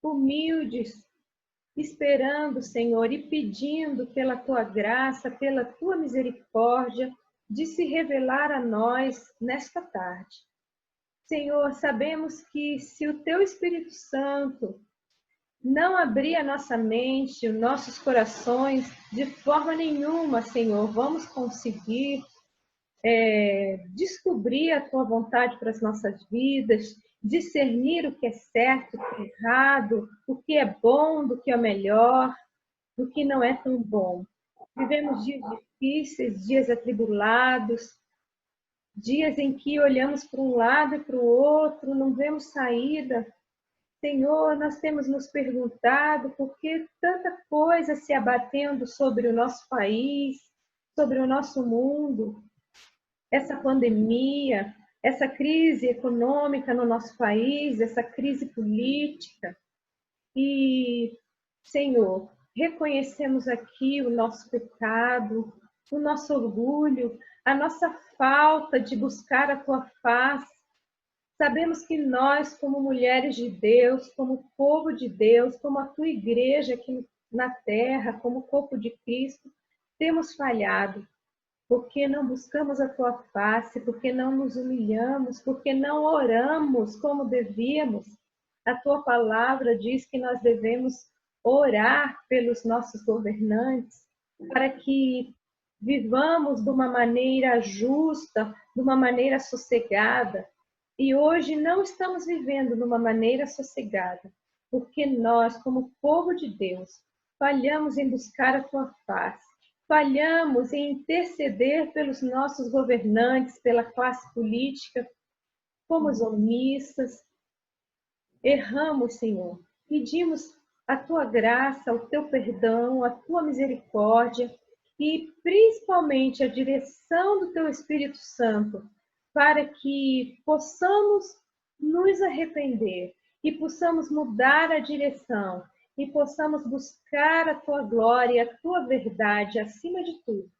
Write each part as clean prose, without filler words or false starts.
humildes, esperando, Senhor, e pedindo pela tua graça, pela tua misericórdia, de se revelar a nós nesta tarde. Senhor, sabemos que se o teu Espírito Santo não abrir a nossa mente, os nossos corações, de forma nenhuma, Senhor, vamos conseguir descobrir a tua vontade para as nossas vidas, discernir o que é certo, o que é errado, o que é bom do que é melhor, do que não é tão bom. Vivemos dias difíceis, dias atribulados, dias em que olhamos para um lado e para o outro, não vemos saída. Senhor, nós temos nos perguntado por que tanta coisa se abatendo sobre o nosso país, sobre o nosso mundo, essa pandemia, essa crise econômica no nosso país, essa crise política. E, Senhor, reconhecemos aqui o nosso pecado, o nosso orgulho, a nossa falta de buscar a tua face. Sabemos que nós, como mulheres de Deus, como povo de Deus, como a tua igreja aqui na terra, como corpo de Cristo, temos falhado. Porque não buscamos a tua face, porque não nos humilhamos, porque não oramos como devíamos. A tua palavra diz que nós devemos orar pelos nossos governantes, para que vivamos de uma maneira justa, de uma maneira sossegada. E hoje não estamos vivendo de uma maneira sossegada, porque nós, como povo de Deus, falhamos em buscar a tua face. Falhamos em interceder pelos nossos governantes, pela classe política, fomos omissas, erramos, Senhor. Pedimos a tua graça, o teu perdão, a tua misericórdia e principalmente a direção do teu Espírito Santo para que possamos nos arrepender e possamos mudar a direção e possamos buscar a tua glória e a tua verdade acima de tudo.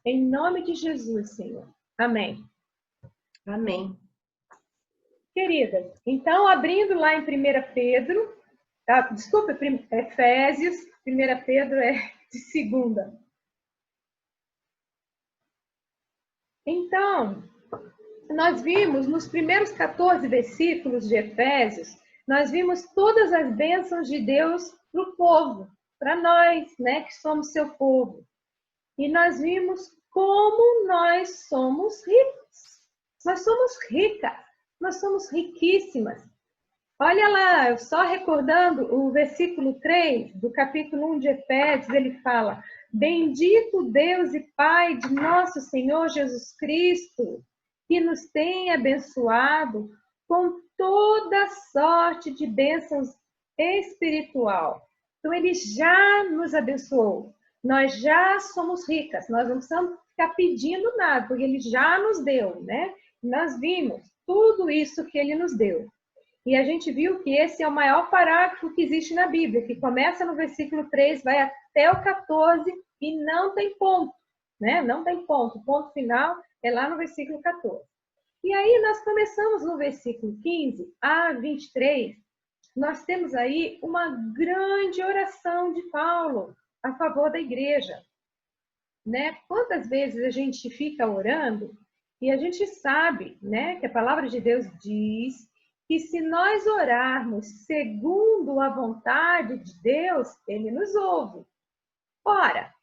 Em nome de Jesus, Senhor. Amém. Amém. Queridas, então, abrindo lá em 1 Pedro, desculpa, Efésios, 1 Pedro é de segunda. Então, nós vimos nos primeiros 14 versículos de Efésios, nós vimos todas as bênçãos de Deus para o povo, para nós, né, que somos seu povo. E nós vimos como nós somos ricos. Nós somos ricas, nós somos riquíssimas. Olha lá, só recordando o versículo 3 do capítulo 1 de Efésios, ele fala: Bendito Deus e Pai de nosso Senhor Jesus Cristo, que nos tem abençoado com toda sorte de bênçãos espiritual. Então, ele já nos abençoou. Nós já somos ricas, nós não precisamos ficar pedindo nada, porque ele já nos deu, né? Nós vimos tudo isso que ele nos deu. E a gente viu que esse é o maior parágrafo que existe na Bíblia, que começa no versículo 3, vai até o 14 e não tem ponto, né? Não tem ponto. O ponto final é lá no versículo 14. E aí nós começamos no versículo 15 a 23, nós temos aí uma grande oração de Paulo a favor da igreja, né? Quantas vezes a gente fica orando e a gente sabe, né, que a palavra de Deus diz que se nós orarmos segundo a vontade de Deus, ele nos ouve. Ora,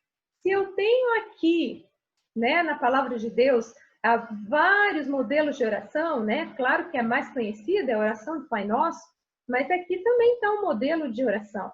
se eu tenho aqui, né, na palavra de Deus, há vários modelos de oração, né? Claro que a mais conhecida é a oração do Pai Nosso, mas aqui também está um modelo de oração.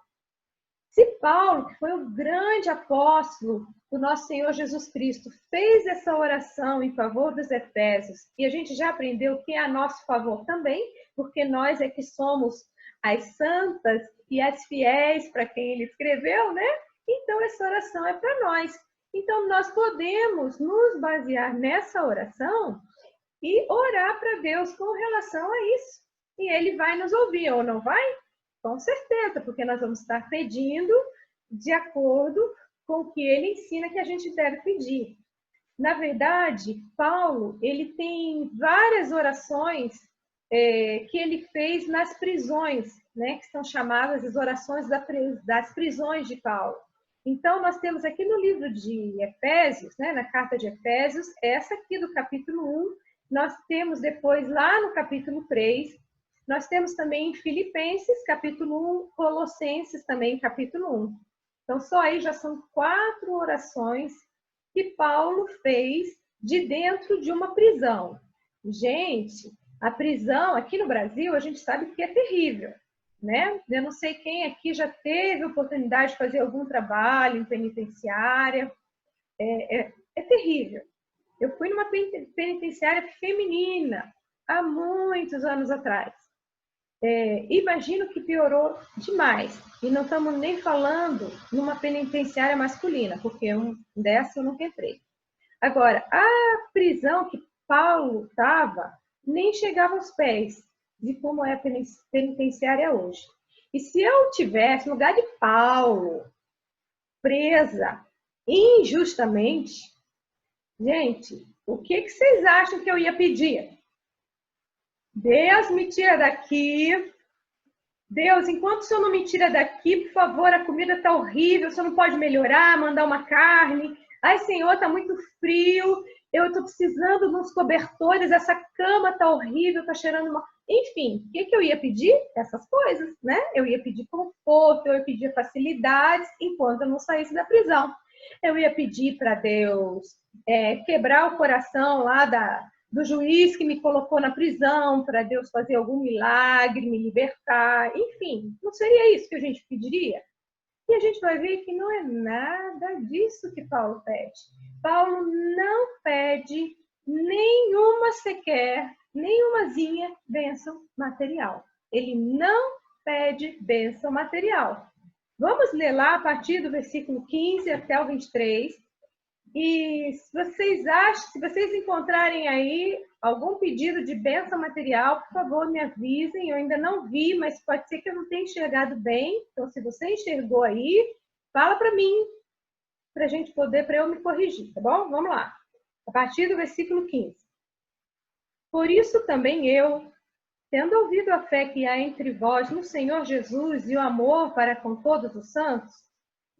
Se Paulo, que foi o grande apóstolo do nosso Senhor Jesus Cristo, fez essa oração em favor dos Efésios, e a gente já aprendeu que é a nosso favor também, porque nós é que somos as santas e as fiéis para quem ele escreveu, né? Então, essa oração é para nós. Então, nós podemos nos basear nessa oração e orar para Deus com relação a isso. E ele vai nos ouvir, ou não vai? Com certeza, porque nós vamos estar pedindo de acordo com o que ele ensina que a gente deve pedir. Na verdade, Paulo, ele tem várias orações que ele fez nas prisões, né, que são chamadas as orações das prisões de Paulo. Então, nós temos aqui no livro de Efésios, né, na carta de Efésios, essa aqui do capítulo 1, nós temos depois lá no capítulo 3, nós temos também em Filipenses, capítulo 1, Colossenses também, capítulo 1. Então, só aí já são 4 orações que Paulo fez de dentro de uma prisão. Gente, a prisão aqui no Brasil, a gente sabe que é terrível, né? Eu não sei quem aqui já teve oportunidade de fazer algum trabalho em penitenciária. É terrível. Eu fui numa penitenciária feminina há muitos anos atrás. Imagino que piorou demais. E não estamos nem falando numa penitenciária masculina, porque dessa eu nunca entrei. Agora, a prisão que Paulo estava nem chegava aos pés de como é a penitenciária hoje. E se eu tivesse, no lugar de Paulo, presa injustamente, gente, o que vocês acham que eu ia pedir? Deus, me tira daqui. Deus, enquanto o Senhor não me tira daqui, por favor, a comida está horrível, o Senhor não pode melhorar, mandar uma carne. Ai, Senhor, está muito frio, eu estou precisando de uns cobertores, essa cama está horrível, está cheirando mal. Enfim, o que eu ia pedir? Essas coisas, né? Eu ia pedir conforto, eu ia pedir facilidades enquanto eu não saísse da prisão. Eu ia pedir para Deus quebrar o coração lá do juiz que me colocou na prisão, para Deus fazer algum milagre, me libertar. Enfim, não seria isso que a gente pediria? E a gente vai ver que não é nada disso que Paulo pede. Paulo não pede nenhuma sequer, nenhumazinha bênção material. Ele não pede bênção material. Vamos ler lá a partir do versículo 15 até o 23. E se vocês encontrarem aí algum pedido de bênção material, por favor, me avisem. Eu ainda não vi, mas pode ser que eu não tenha enxergado bem. Então, se você enxergou aí, fala para mim, para eu me corrigir, tá bom? Vamos lá. A partir do versículo 15. Por isso também eu, tendo ouvido a fé que há entre vós no Senhor Jesus e o amor para com todos os santos,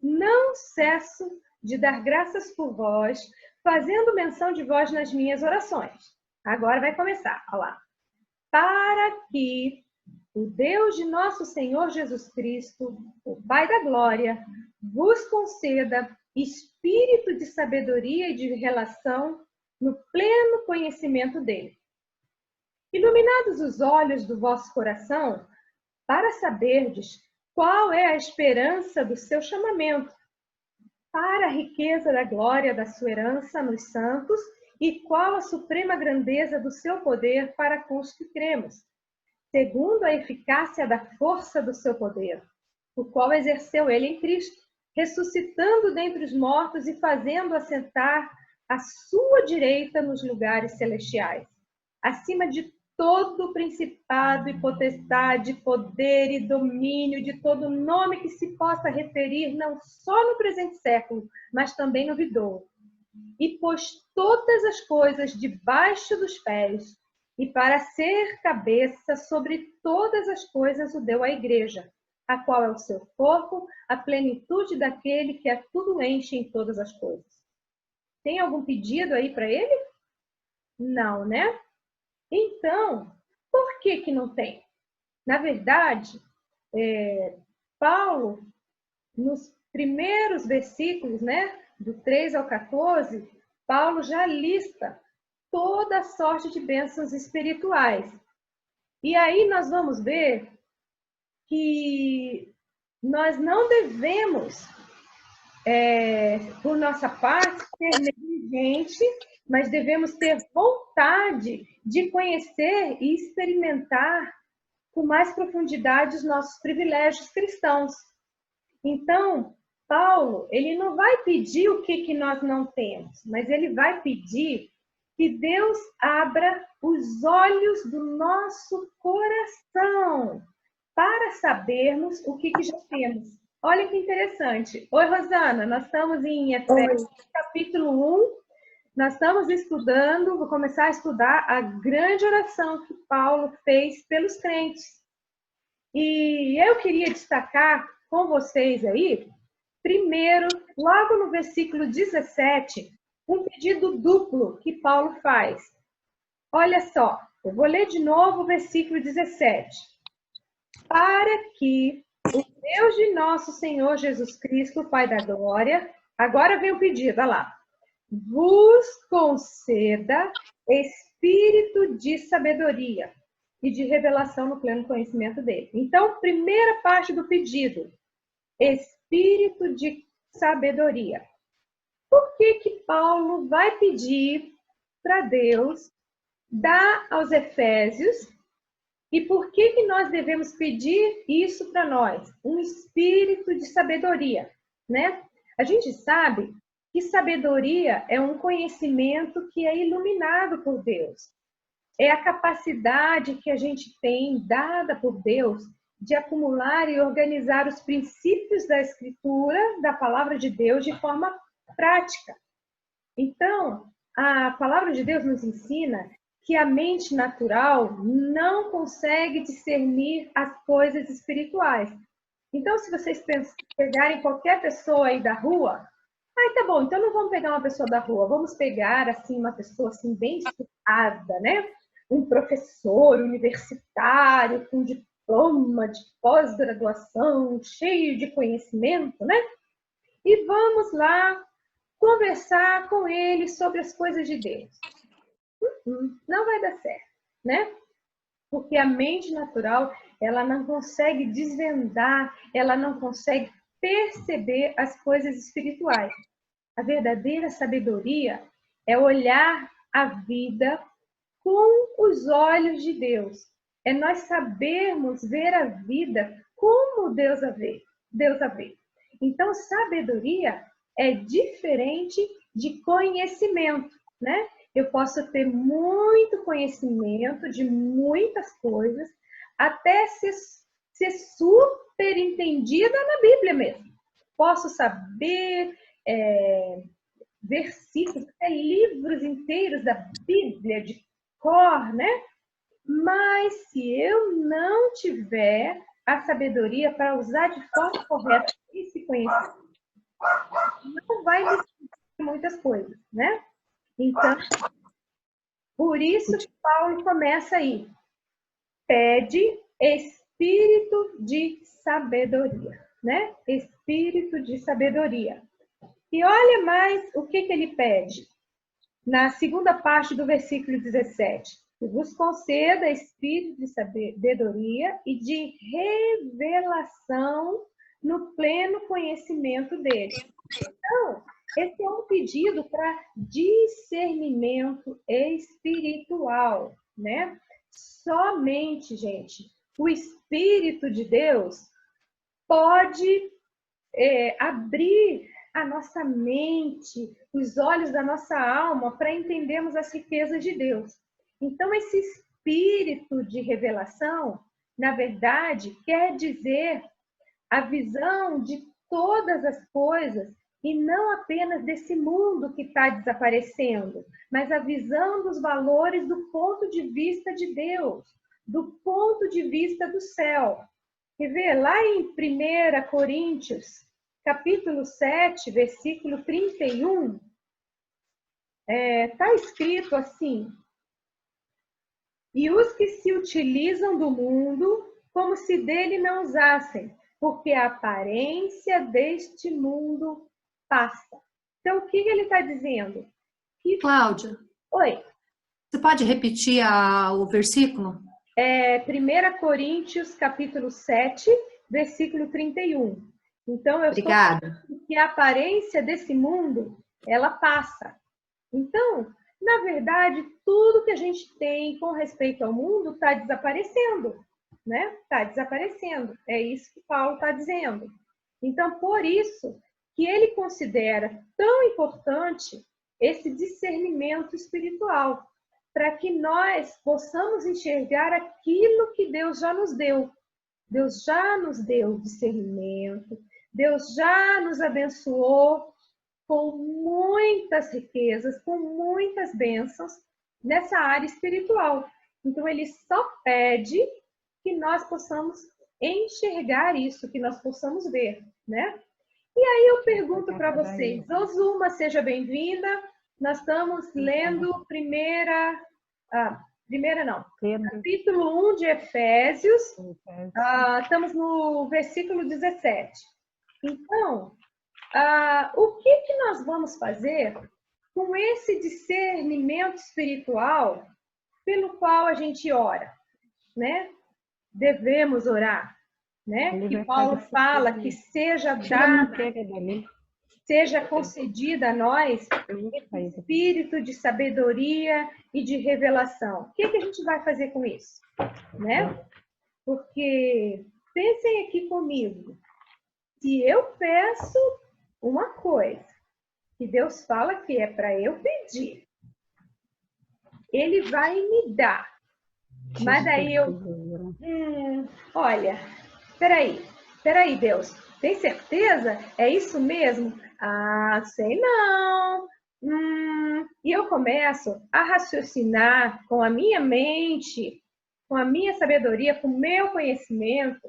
não cesso de dar graças por vós, fazendo menção de vós nas minhas orações. Agora vai começar, olha lá. Para que o Deus de nosso Senhor Jesus Cristo, o Pai da glória, vos conceda espírito de sabedoria e de relação no pleno conhecimento dele. Iluminados os olhos do vosso coração, para saberdes qual é a esperança do seu chamamento, para a riqueza da glória da sua herança nos santos, e qual a suprema grandeza do seu poder para com os que cremos, segundo a eficácia da força do seu poder, o qual exerceu ele em Cristo, ressuscitando dentre os mortos e fazendo assentar à sua direita nos lugares celestiais, acima de todo principado e potestade, poder e domínio, de todo nome que se possa referir, não só no presente século, mas também no vindouro. E pôs todas as coisas debaixo dos pés, e para ser cabeça sobre todas as coisas o deu à igreja, a qual é o seu corpo, a plenitude daquele que a tudo enche em todas as coisas. Tem algum pedido aí para ele? Não, né? Então, por que não tem? Na verdade, Paulo, nos primeiros versículos, né, do 3 ao 14, Paulo já lista toda a sorte de bênçãos espirituais. E aí nós vamos ver que nós não devemos, por nossa parte, ser negligente, mas devemos ter vontade de conhecer e experimentar com mais profundidade os nossos privilégios cristãos. Então, Paulo, ele não vai pedir o que nós não temos, mas ele vai pedir que Deus abra os olhos do nosso coração para sabermos o que já temos. Olha que interessante. Oi, Rosana, nós estamos em Efésios, capítulo 1, Nós estamos estudando, vou começar a estudar a grande oração que Paulo fez pelos crentes. E eu queria destacar com vocês aí, primeiro, logo no versículo 17, um pedido duplo que Paulo faz. Olha só, eu vou ler de novo o versículo 17. Para que o Deus de nosso Senhor Jesus Cristo, Pai da glória, agora vem o pedido, olha lá, vos conceda espírito de sabedoria e de revelação no pleno conhecimento dele. Então, primeira parte do pedido, espírito de sabedoria. Por que Paulo vai pedir para Deus dar aos Efésios? E por que nós devemos pedir isso para nós? Um espírito de sabedoria, né? A gente sabe que sabedoria é um conhecimento que é iluminado por Deus. É a capacidade que a gente tem, dada por Deus, de acumular e organizar os princípios da Escritura, da Palavra de Deus, de forma prática. Então, a Palavra de Deus nos ensina que a mente natural não consegue discernir as coisas espirituais. Então, se vocês pegarem qualquer pessoa aí da rua, tá bom, então não vamos pegar uma pessoa da rua, vamos pegar, assim, uma pessoa, assim, bem estudada, né? Um professor universitário com diploma de pós-graduação, cheio de conhecimento, né? E vamos lá conversar com ele sobre as coisas de Deus. Não vai dar certo, né? Porque a mente natural, ela não consegue desvendar, ela não consegue perceber as coisas espirituais. A verdadeira sabedoria é olhar a vida com os olhos de Deus. É nós sabermos ver a vida como Deus a vê. Então, sabedoria é diferente de conhecimento, né? Eu posso ter muito conhecimento de muitas coisas, até ser super entendida na Bíblia mesmo. Posso saber versículos, até livros inteiros da Bíblia de cor, né? Mas se eu não tiver a sabedoria para usar de forma correta esse conhecimento, não vai me ensinar muitas coisas, né? Então, por isso que Paulo começa aí. Pede espírito de sabedoria, né? Espírito de sabedoria. E olha mais o que ele pede. Na segunda parte do versículo 17. Que vos conceda espírito de sabedoria e de revelação no pleno conhecimento dele. Então, esse é um pedido para discernimento espiritual, né? Somente, gente, o Espírito de Deus pode abrir a nossa mente, os olhos da nossa alma para entendermos as riquezas de Deus. Então, esse espírito de revelação, na verdade, quer dizer a visão de todas as coisas e não apenas desse mundo que está desaparecendo, mas a visão dos valores do ponto de vista de Deus, do ponto de vista do céu. Quer ver? Lá em 1 Coríntios, capítulo 7, versículo 31, está escrito assim: e os que se utilizam do mundo como se dele não usassem, porque a aparência deste mundo passa. Então, o que ele está dizendo? Cláudia. Oi. Você pode repetir o versículo? 1 Coríntios, capítulo 7, versículo 31. Então, eu Obrigada. estou dizendo que a aparência desse mundo, ela passa. Então, na verdade, tudo que a gente tem com respeito ao mundo está desaparecendo, né? Está desaparecendo. É isso que Paulo está dizendo. Então, por isso que ele considera tão importante esse discernimento espiritual, para que nós possamos enxergar aquilo que Deus já nos deu. Deus já nos deu discernimento, Deus já nos abençoou com muitas riquezas, com muitas bênçãos nessa área espiritual. Então, ele só pede que nós possamos enxergar isso, que nós possamos ver, né? E aí eu pergunto para vocês, Osuma, seja bem-vinda. Nós estamos lendo capítulo 1 de Efésios, estamos no versículo 17. Então, o que nós vamos fazer com esse discernimento espiritual pelo qual a gente ora, né? Devemos orar, né? Que Paulo fala que seja dada, seja concedida a nós esse espírito de sabedoria e de revelação. O que a gente vai fazer com isso, né? Porque pensem aqui comigo, se eu peço uma coisa que Deus fala que é para eu pedir, Ele vai me dar. Mas daí olha, peraí, Deus, tem certeza? É isso mesmo? Ah, sei não. E eu começo a raciocinar com a minha mente, com a minha sabedoria, com o meu conhecimento,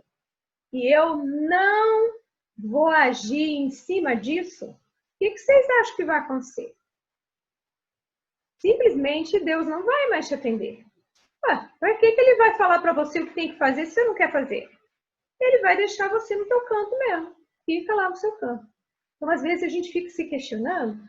e eu não vou agir em cima disso. O que vocês acham que vai acontecer? Simplesmente Deus não vai mais te atender. Para que ele vai falar para você o que tem que fazer se você não quer fazer? Ele vai deixar você no teu canto mesmo. Fica lá no seu canto. Então, às vezes, a gente fica se questionando,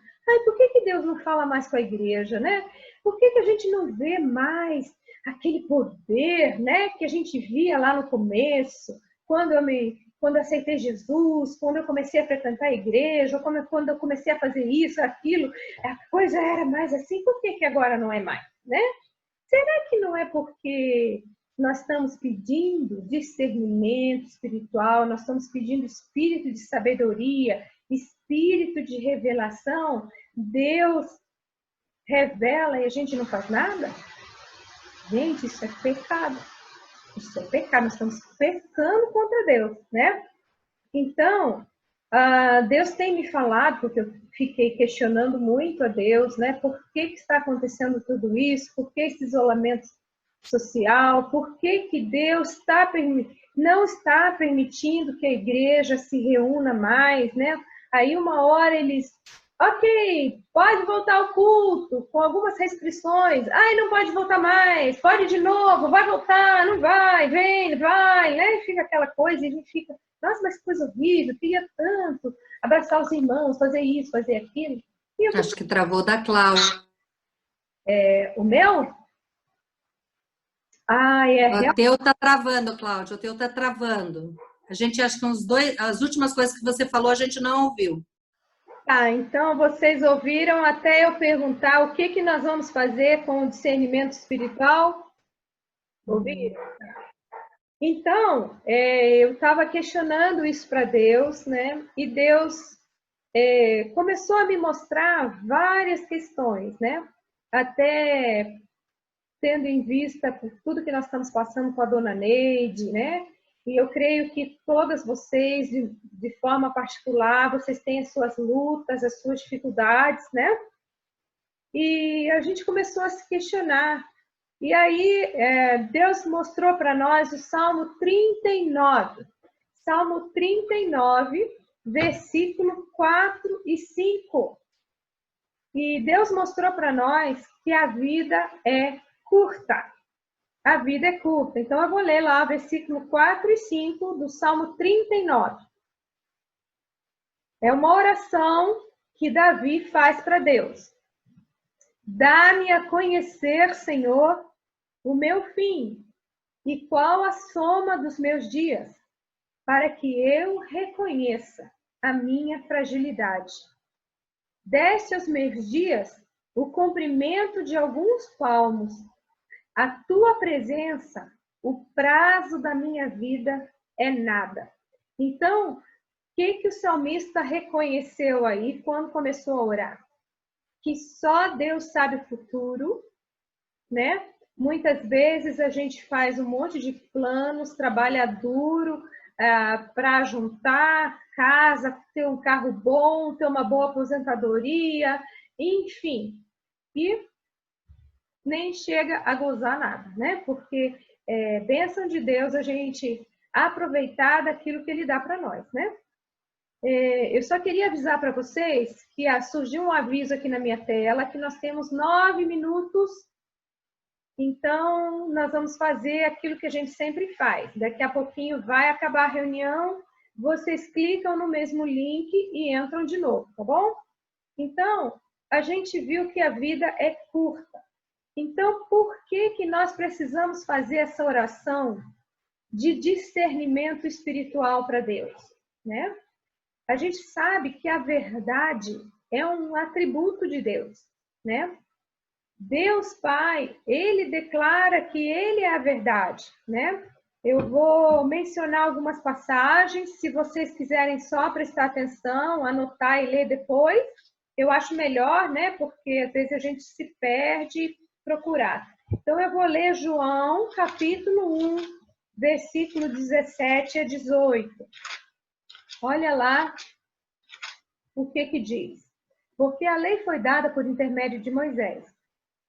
por que Deus não fala mais com a igreja, né? Por que a gente não vê mais aquele poder, né, que a gente via lá no começo, quando eu aceitei Jesus, quando eu comecei a frequentar a igreja, ou quando eu comecei a fazer isso, aquilo, a coisa era mais assim, por que agora não é mais, né? Será que não é porque nós estamos pedindo discernimento espiritual, nós estamos pedindo espírito de sabedoria, espírito de revelação? Deus revela e a gente não faz nada? Gente, isso é pecado. Isso é pecado, nós estamos pecando contra Deus, né? Então, Deus tem me falado, porque eu fiquei questionando muito a Deus, né? Por que está acontecendo tudo isso? Por que esse isolamento social? Por que Deus não está permitindo que a igreja se reúna mais, né? Aí uma hora eles, ok, pode voltar ao culto, com algumas restrições. Não pode voltar mais, pode de novo, vai voltar, não vai, vem, vai, né? E fica aquela coisa e a gente fica, nossa, mas que coisa horrível, queria tanto abraçar os irmãos, fazer isso, fazer aquilo. Acho que travou da Cláudia. O meu? O teu tá travando, Cláudia, o teu tá travando. A gente acha que as últimas coisas que você falou a gente não ouviu. Então vocês ouviram até eu perguntar o que nós vamos fazer com o discernimento espiritual? Ouviram? Então, eu estava questionando isso para Deus, né? E Deus começou a me mostrar várias questões, né? Até tendo em vista por tudo que nós estamos passando com a dona Neide, né? E eu creio que todas vocês, de forma particular, vocês têm as suas lutas, as suas dificuldades, né? E a gente começou a se questionar. E aí, Deus mostrou para nós o Salmo 39. Salmo 39, versículo 4 e 5. E Deus mostrou para nós que a vida é curta. A vida é curta. Então, eu vou ler lá versículo 4 e 5 do Salmo 39. É uma oração que Davi faz para Deus. Dá-me a conhecer, Senhor, o meu fim e qual a soma dos meus dias, para que eu reconheça a minha fragilidade. Deste aos meus dias o comprimento de alguns palmos. A tua presença, o prazo da minha vida é nada. Então, o que o salmista reconheceu aí quando começou a orar? Que só Deus sabe o futuro, né? Muitas vezes a gente faz um monte de planos, trabalha duro, para juntar casa, ter um carro bom, ter uma boa aposentadoria, enfim. E nem chega a gozar nada, né? Porque bênção de Deus a gente aproveitar daquilo que Ele dá para nós, né? Eu só queria avisar para vocês que surgiu um aviso aqui na minha tela que nós temos 9 minutos. Então, nós vamos fazer aquilo que a gente sempre faz. Daqui a pouquinho vai acabar a reunião, vocês clicam no mesmo link e entram de novo, tá bom? Então, a gente viu que a vida é curta. Então, por que nós precisamos fazer essa oração de discernimento espiritual para Deus, né? A gente sabe que a verdade é um atributo de Deus, né? Deus Pai, Ele declara que Ele é a verdade, né? Eu vou mencionar algumas passagens, se vocês quiserem só prestar atenção, anotar e ler depois, eu acho melhor, né? Porque às vezes a gente se perde procurar. Então eu vou ler João, capítulo 1, versículo 17 a 18. Olha lá o que diz. Porque a lei foi dada por intermédio de Moisés.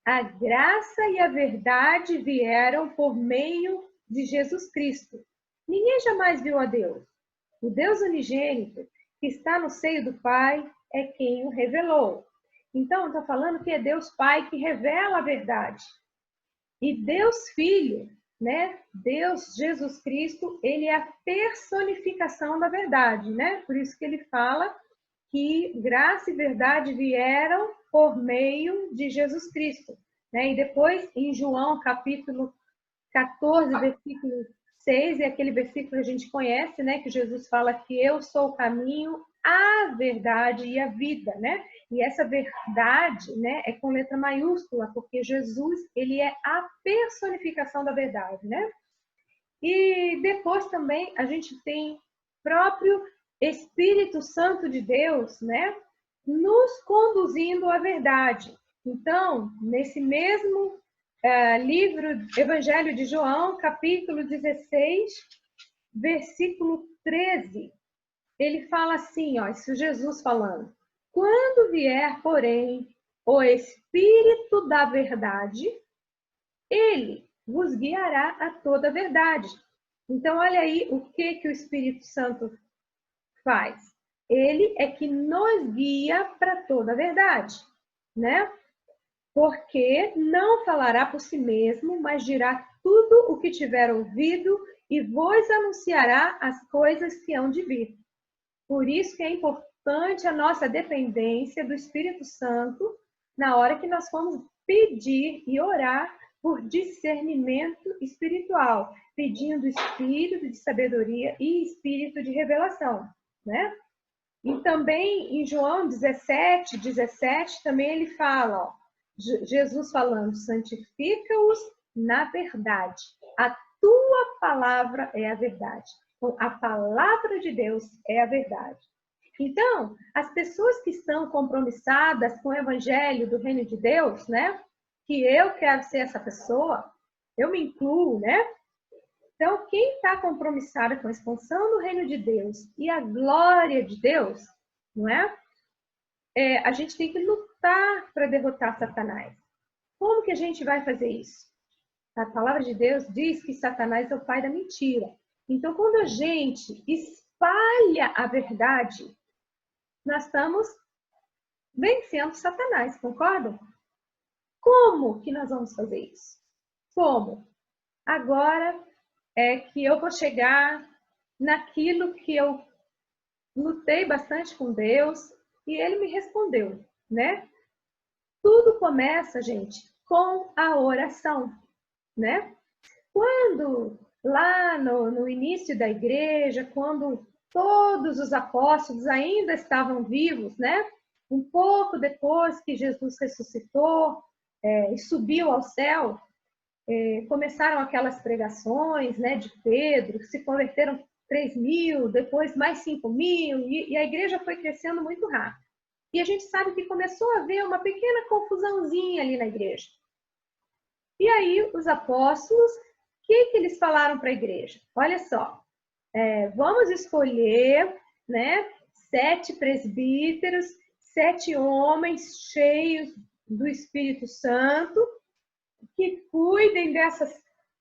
A graça e a verdade vieram por meio de Jesus Cristo. Ninguém jamais viu a Deus. O Deus unigênito, que está no seio do Pai, é quem o revelou. Então, está falando que é Deus Pai que revela a verdade. E Deus Filho, né? Deus Jesus Cristo, ele é a personificação da verdade, né? Por isso que ele fala que graça e verdade vieram por meio de Jesus Cristo, né? E depois, em João, capítulo 14, versículo 6, é aquele versículo que a gente conhece, né? Que Jesus fala que eu sou o caminho, a verdade e a vida, né? E essa verdade, né, é com letra maiúscula, porque Jesus, ele é a personificação da verdade, né? E depois também a gente tem próprio Espírito Santo de Deus, né, nos conduzindo à verdade. Então, nesse mesmo livro Evangelho de João, capítulo 16, versículo 13, ele fala assim, ó, isso Jesus falando: quando vier, porém, o Espírito da verdade, ele vos guiará a toda a verdade. Então, olha aí o que o Espírito Santo faz. Ele é que nos guia para toda a verdade, né? Porque não falará por si mesmo, mas dirá tudo o que tiver ouvido e vos anunciará as coisas que hão de vir. Por isso que é importante a nossa dependência do Espírito Santo na hora que nós formos pedir e orar por discernimento espiritual, pedindo espírito de sabedoria e espírito de revelação, né? E também em João 17, também ele fala, ó, Jesus falando, santifica-os na verdade. A tua palavra é a verdade. Então, a palavra de Deus é a verdade. Então, as pessoas que estão compromissadas com o evangelho do reino de Deus, né? Que eu quero ser essa pessoa, eu me incluo, né? Então, quem está compromissado com a expansão do reino de Deus e a glória de Deus, não é? A gente tem que lutar para derrotar Satanás. Como que a gente vai fazer isso? A palavra de Deus diz que Satanás é o pai da mentira. Então, quando a gente espalha a verdade, nós estamos vencendo Satanás, concordam? Como que nós vamos fazer isso? Como? Agora é que eu vou chegar naquilo que eu lutei bastante com Deus e ele me respondeu, né? Tudo começa, gente, com a oração, né? Quando lá no início da igreja, quando todos os apóstolos ainda estavam vivos, né? Um pouco depois que Jesus ressuscitou e subiu ao céu, começaram aquelas pregações, né, de Pedro, se converteram 3.000, depois mais 5.000, e a igreja foi crescendo muito rápido. E a gente sabe que começou a haver uma pequena confusãozinha ali na igreja. E aí os apóstolos, o que eles falaram para a igreja? Olha só, vamos escolher, né, 7 presbíteros, 7 homens cheios do Espírito Santo, que cuidem dessas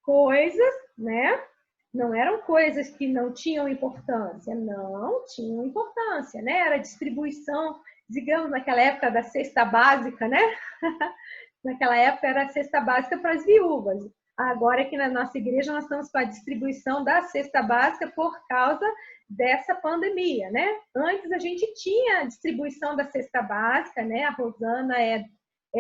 coisas, né? Não eram coisas que não tinham importância, não tinham importância, né? Era distribuição, digamos, naquela época da cesta básica, né? Naquela época era a cesta básica para as viúvas. Agora aqui na nossa igreja nós estamos com a distribuição da cesta básica por causa dessa pandemia, né? Antes a gente tinha a distribuição da cesta básica, né? A Rosana é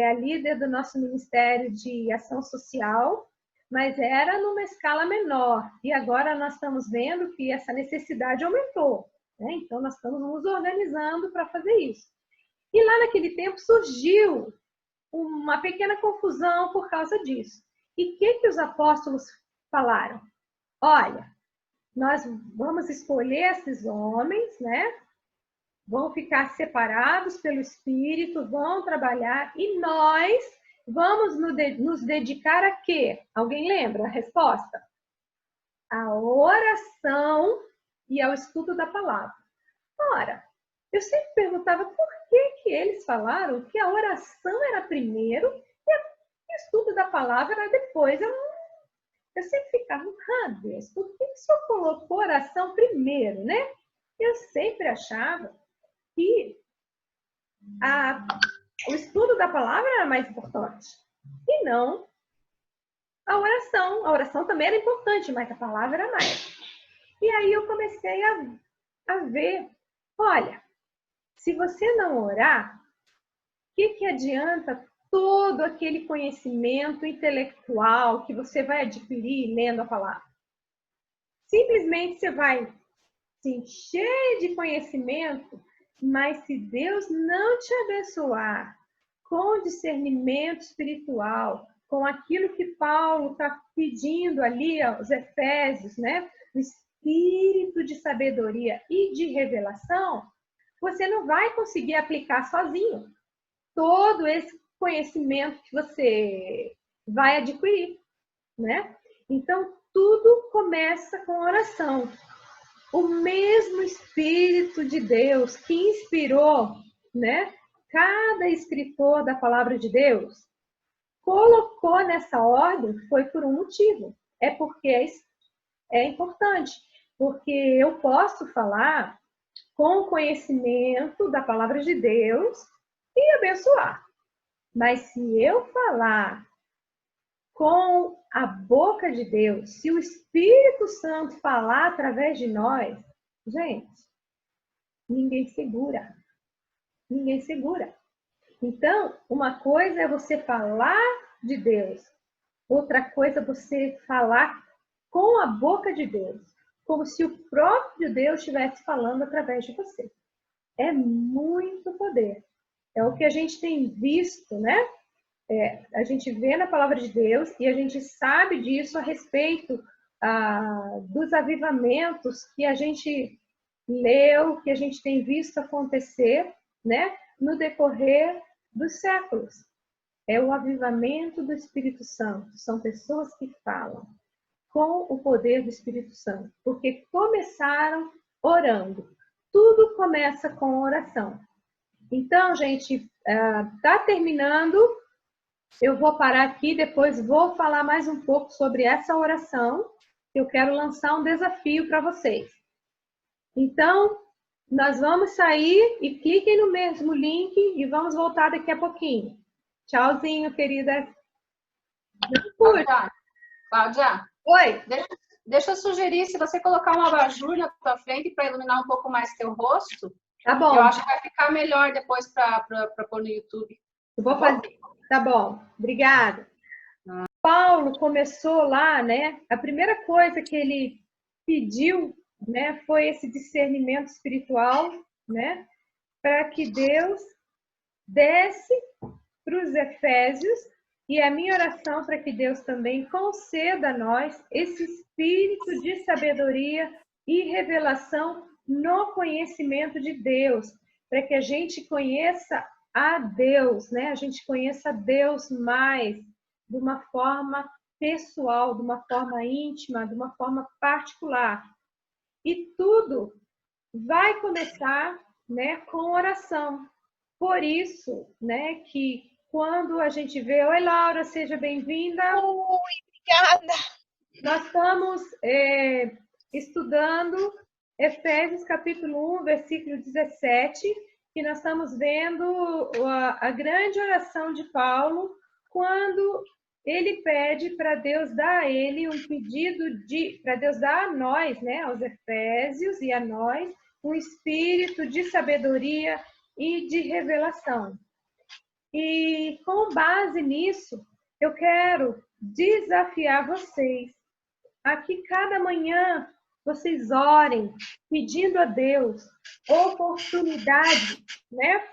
a líder do nosso Ministério de Ação Social, mas era numa escala menor. E agora nós estamos vendo que essa necessidade aumentou, né? Então nós estamos nos organizando para fazer isso. E lá naquele tempo surgiu uma pequena confusão por causa disso. E o que os apóstolos falaram? Olha, nós vamos escolher esses homens, né? Vão ficar separados pelo Espírito, vão trabalhar, e nós vamos nos dedicar a quê? Alguém lembra a resposta? A oração e ao estudo da palavra. Ora, eu sempre perguntava por que eles falaram que a oração era primeiro e o estudo da palavra era depois. Eu sempre ficava, Deus, por que o Senhor colocou oração primeiro, né? Eu sempre achava que o estudo da palavra era mais importante. E não a oração. A oração também era importante, mas a palavra era mais. E aí eu comecei a ver, olha, se você não orar, o que adianta todo aquele conhecimento intelectual que você vai adquirir lendo a palavra? Simplesmente você vai se encher de conhecimento, mas se Deus não te abençoar com discernimento espiritual, com aquilo que Paulo está pedindo ali aos Efésios, né? O espírito de sabedoria e de revelação, você não vai conseguir aplicar sozinho todo esse conhecimento que você vai adquirir, né? Então, tudo começa com oração. O mesmo Espírito de Deus que inspirou, né, cada escritor da palavra de Deus, colocou nessa ordem, foi por um motivo. É porque é importante. Porque eu posso falar com o conhecimento da palavra de Deus e abençoar. Mas se eu falar com a boca de Deus, se o Espírito Santo falar através de nós, gente, ninguém segura. Ninguém segura. Então, uma coisa é você falar de Deus, outra coisa é você falar com a boca de Deus, como se o próprio Deus estivesse falando através de você. É muito poder. É o que a gente tem visto, né? A gente vê na palavra de Deus e a gente sabe disso a respeito dos avivamentos que a gente leu, que a gente tem visto acontecer, né, no decorrer dos séculos. É o avivamento do Espírito Santo. São pessoas que falam com o poder do Espírito Santo, porque começaram orando. Tudo começa com oração. Então, gente, está terminando. Eu vou parar aqui, depois vou falar mais um pouco sobre essa oração. Eu quero lançar um desafio para vocês. Então, nós vamos sair e cliquem no mesmo link e vamos voltar daqui a pouquinho. Tchauzinho, querida. Cláudia. Oi. Deixa eu sugerir, se você colocar um abajur na tua frente para iluminar um pouco mais teu rosto, tá bom. Eu acho que vai ficar melhor depois para pôr no YouTube. Eu vou fazer. Tá bom. Obrigada. Paulo começou lá, né? A primeira coisa que ele pediu, né, foi esse discernimento espiritual, né, para que Deus desse para os Efésios, e a minha oração para que Deus também conceda a nós esse espírito de sabedoria e revelação no conhecimento de Deus, para que a gente conheça a Deus, né? A gente conheça Deus mais de uma forma pessoal, de uma forma íntima, de uma forma particular. E tudo vai começar, né, com oração. Por isso, né, que quando a gente vê... Oi, Laura, seja bem-vinda. Oi, obrigada. Nós estamos estudando Efésios capítulo 1, versículo 17, que nós estamos vendo a grande oração de Paulo, quando ele pede para Deus dar a ele um pedido para Deus dar a nós, né, aos Efésios e a nós, um espírito de sabedoria e de revelação. E com base nisso, eu quero desafiar vocês a que cada manhã vocês orem, pedindo a Deus oportunidade, né,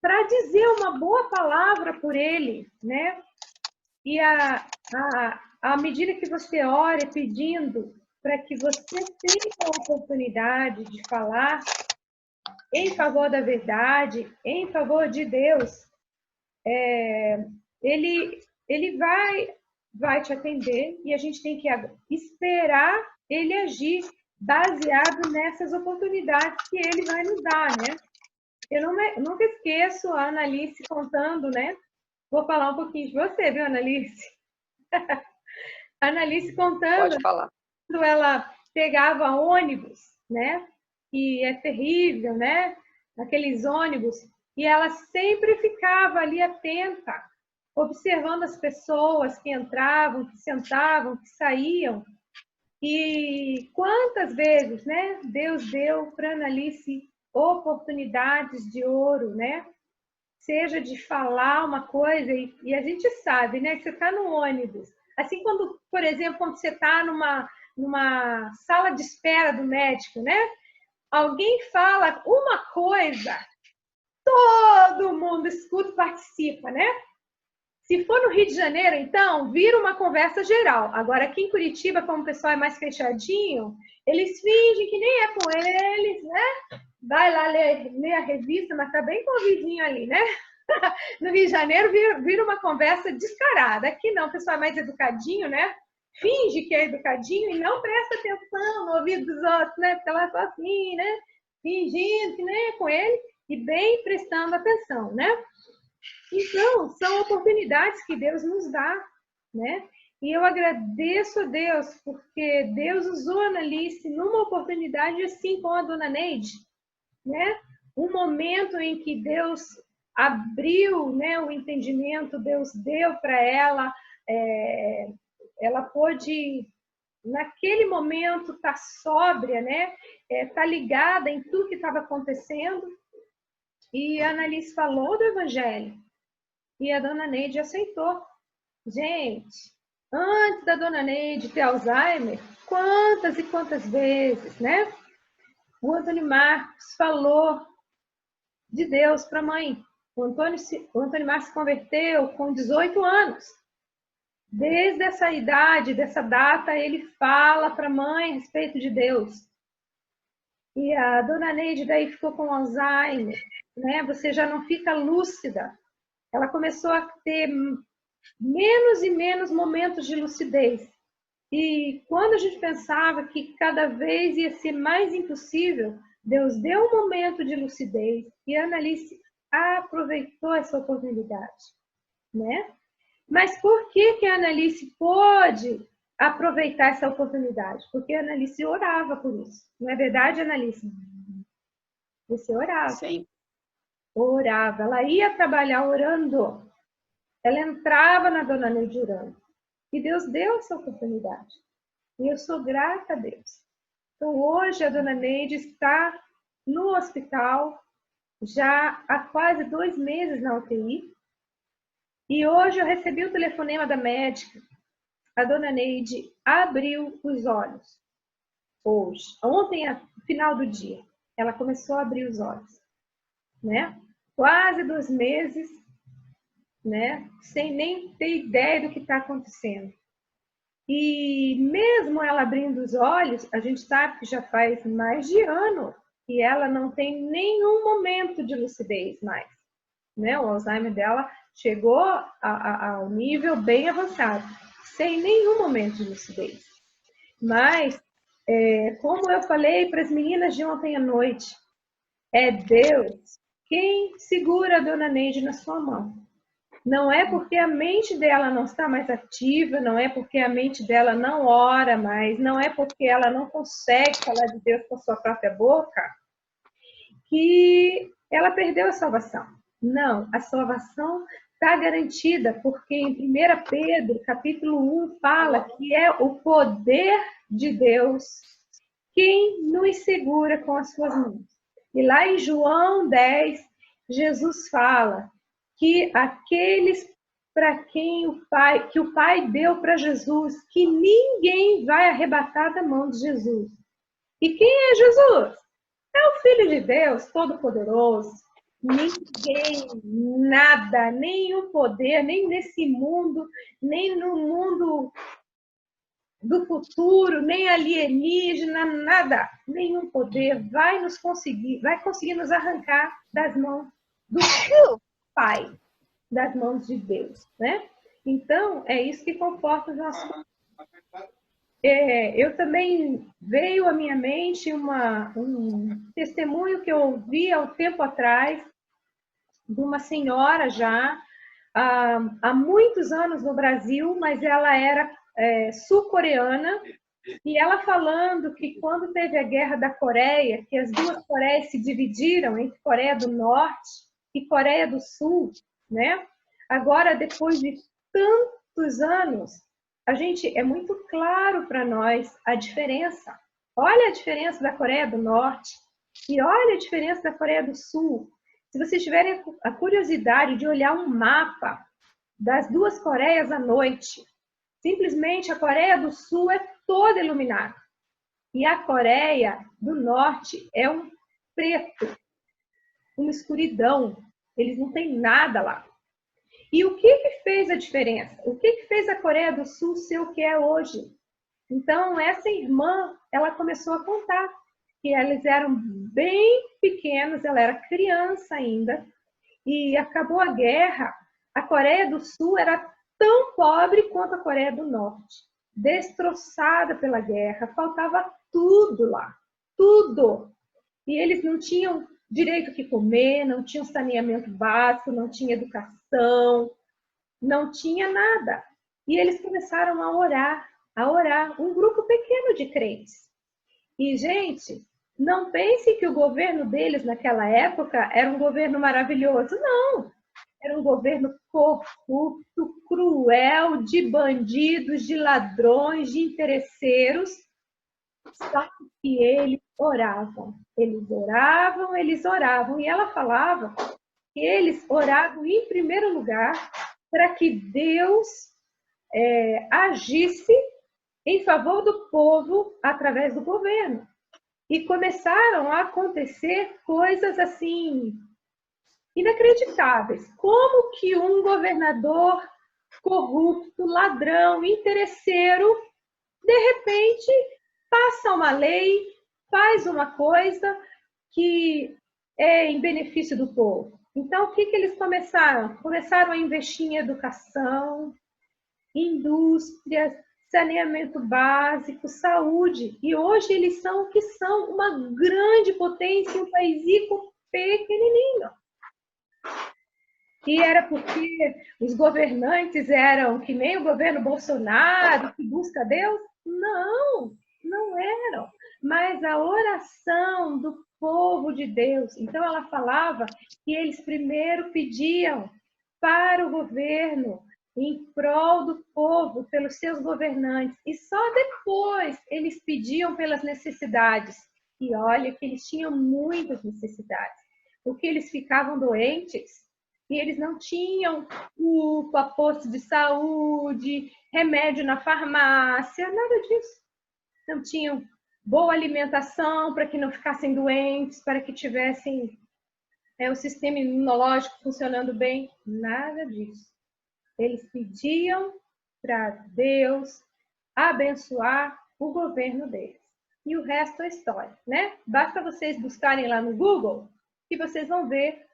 para dizer uma boa palavra por Ele, né? E à medida que você ore pedindo para que você tenha a oportunidade de falar em favor da verdade, em favor de Deus, ele vai te atender e a gente tem que esperar ele agir baseado nessas oportunidades que ele vai nos dar, né? Eu nunca esqueço a Annalise contando, né? Vou falar um pouquinho de você, viu, Annalise? A Annalise contando. Pode falar. Quando ela pegava ônibus, né? E é terrível, né? Aqueles ônibus. E ela sempre ficava ali atenta, observando as pessoas que entravam, que sentavam, que saíam. E quantas vezes, né? Deus deu para Annalise oportunidades de ouro, né? Seja de falar uma coisa, e a gente sabe, né? Que você está no ônibus. Assim, quando, por exemplo, quando você está numa sala de espera do médico, né? Alguém fala uma coisa, todo mundo escuta e participa, né? Se for no Rio de Janeiro, então, vira uma conversa geral. Agora, aqui em Curitiba, como o pessoal é mais fechadinho, eles fingem que nem é com eles, né? Vai lá ler a revista, mas tá bem com o vizinho ali, né? No Rio de Janeiro, vira uma conversa descarada. Aqui não, o pessoal é mais educadinho, né? Finge que é educadinho e não presta atenção no ouvido dos outros, né? Porque ela só assim, né? Fingindo que nem é com ele e bem prestando atenção, né? Então, são oportunidades que Deus nos dá, né? E eu agradeço a Deus, porque Deus usou a Annalise numa oportunidade assim com a dona Neide, né? Um momento em que Deus abriu, né, o entendimento, Deus deu para ela, ela pôde, naquele momento, estar sóbria, né? Estar ligada em tudo que estava acontecendo. E a Annalise falou do Evangelho. E a dona Neide aceitou. Gente, antes da dona Neide ter Alzheimer, quantas e quantas vezes, né? O Antônio Marcos falou de Deus para a mãe. O Antônio Marcos se converteu com 18 anos. Desde essa idade, dessa data, ele fala para a mãe a respeito de Deus. E a dona Neide daí ficou com Alzheimer, né? Você já não fica lúcida. Ela começou a ter menos e menos momentos de lucidez. E quando a gente pensava que cada vez ia ser mais impossível, Deus deu um momento de lucidez e a Annalise aproveitou essa oportunidade, né? Mas por que a Annalise pôde aproveitar essa oportunidade? Porque a Annalise orava por isso. Não é verdade, Annalise? Você orava. Sim. Orava. Ela ia trabalhar orando. Ela entrava na dona Neide orando. E Deus deu essa oportunidade. E eu sou grata a Deus. Então, hoje a dona Neide está no hospital, já há quase 2 meses na UTI. E hoje eu recebi o telefonema da médica. A dona Neide abriu os olhos. Hoje. Ontem, no final do dia, ela começou a abrir os olhos. Né? Quase 2 meses, né? Sem nem ter ideia do que está acontecendo. E mesmo ela abrindo os olhos, a gente sabe que já faz mais de ano que ela não tem nenhum momento de lucidez mais. Né? O Alzheimer dela chegou ao nível bem avançado, sem nenhum momento de lucidez. Mas Como eu falei para as meninas de ontem à noite, é Deus quem segura a Dona Neide na sua mão. Não é porque a mente dela não está mais ativa, não é porque a mente dela não ora mais, não é porque ela não consegue falar de Deus com a sua própria boca, que ela perdeu a salvação. Não, a salvação está garantida, porque em 1 Pedro, capítulo 1, fala que é o poder de Deus quem nos segura com as suas mãos. E lá em João 10, Jesus fala que aqueles para quem o Pai deu para Jesus, que ninguém vai arrebatar da mão de Jesus. E quem é Jesus? É o Filho de Deus, Todo-Poderoso. Ninguém, nada, nenhum poder, nem nesse mundo, nem no mundo do futuro, nem alienígena, nada, nenhum poder vai conseguir nos arrancar das mãos do Pai, das mãos de Deus, né? Então, é isso que conforta o nosso. Eu também veio à minha mente um testemunho que eu ouvi há um tempo atrás de uma senhora já há muitos anos no Brasil, mas ela era sul-coreana, e ela falando que quando teve a guerra da Coreia, que as duas Coreias se dividiram entre Coreia do Norte e Coreia do Sul, né? Agora, depois de tantos anos, é muito claro para nós a diferença. Olha a diferença da Coreia do Norte e olha a diferença da Coreia do Sul. Se vocês tiverem a curiosidade de olhar um mapa das duas Coreias à noite, simplesmente a Coreia do Sul é toda iluminada. E a Coreia do Norte é um preto, uma escuridão. Eles não têm nada lá. E o que fez a diferença? O que fez a Coreia do Sul ser o que é hoje? Então, essa irmã, ela começou a contar que eles eram bem pequenos, ela era criança ainda, e acabou a guerra. A Coreia do Sul era tão pobre quanto a Coreia do Norte, destroçada pela guerra, faltava tudo lá, tudo. E eles não tinham direito que comer, não tinham saneamento básico, não tinha educação, não tinha nada. E eles começaram a orar, um grupo pequeno de crentes. E, gente, não pense que o governo deles naquela época era um governo maravilhoso, não. Era um governo corrupto, cruel, de bandidos, de ladrões, de interesseiros. Só que eles oravam. Eles oravam, eles oravam. E ela falava que eles oravam em primeiro lugar para que Deus agisse em favor do povo através do governo. E começaram a acontecer coisas assim inacreditáveis. Como que um governador corrupto, ladrão, interesseiro, de repente passa uma lei, faz uma coisa que é em benefício do povo. Então, o que eles começaram? Começaram a investir em educação, indústrias, saneamento básico, saúde. E hoje eles são o que são, uma grande potência, um país pequenininho. E era porque os governantes eram que nem o governo Bolsonaro, que busca Deus? Não, não eram. Mas a oração do povo de Deus. Então, ela falava que eles primeiro pediam para o governo, em prol do povo, pelos seus governantes. E só depois eles pediam pelas necessidades. E olha que eles tinham muitas necessidades. Porque eles ficavam doentes e eles não tinham UPA, posto de saúde, remédio na farmácia, nada disso. Não tinham boa alimentação para que não ficassem doentes, para que tivessem o sistema imunológico funcionando bem, nada disso. Eles pediam para Deus abençoar o governo deles. E o resto é história, né? Basta vocês buscarem lá no Google que vocês vão ver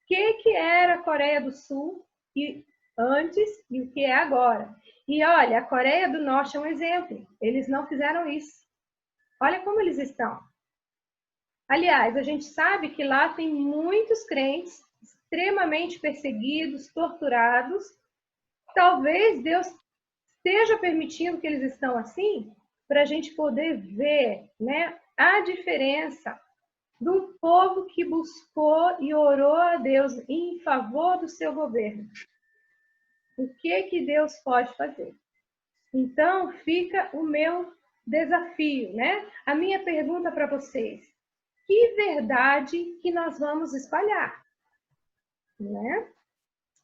o que era a Coreia do Sul antes e o que é agora. E olha, a Coreia do Norte é um exemplo. Eles não fizeram isso. Olha como eles estão. Aliás, a gente sabe que lá tem muitos crentes extremamente perseguidos, torturados. Talvez Deus esteja permitindo que eles estão assim para a gente poder ver, né, a diferença do povo que buscou e orou a Deus em favor do seu governo. O que Deus pode fazer? Então, fica o meu desafio, né? A minha pergunta para vocês: que verdade que nós vamos espalhar, né?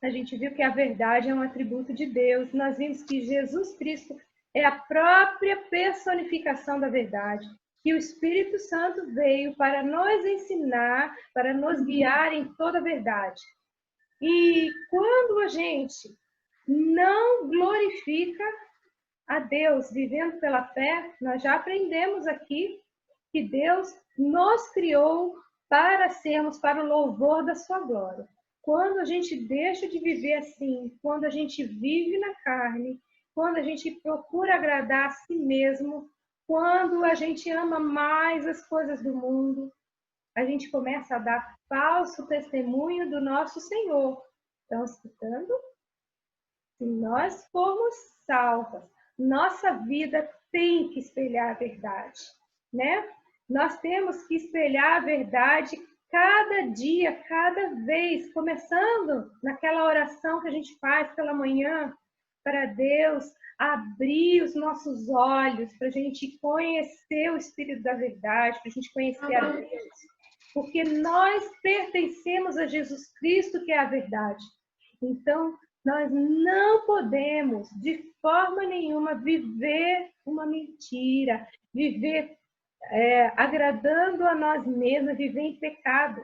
A gente viu que a verdade é um atributo de Deus. Nós vimos que Jesus Cristo é a própria personificação da verdade. Que o Espírito Santo veio para nos ensinar, para nos guiar em toda a verdade. E quando a gente não glorifica a Deus vivendo pela fé, nós já aprendemos aqui que Deus nos criou para sermos para o louvor da sua glória. Quando a gente deixa de viver assim, quando a gente vive na carne, quando a gente procura agradar a si mesmo, quando a gente ama mais as coisas do mundo, a gente começa a dar falso testemunho do nosso Senhor. Estão escutando? Se nós formos salvas, nossa vida tem que espelhar a verdade, né? Nós temos que espelhar a verdade cada dia, cada vez, começando naquela oração que a gente faz pela manhã, para Deus abrir os nossos olhos, para a gente conhecer o Espírito da verdade, para a gente conhecer a Deus. Porque nós pertencemos a Jesus Cristo, que é a verdade. Então, nós não podemos, de forma nenhuma, viver uma mentira, viver agradando a nós mesmos, viver em pecado.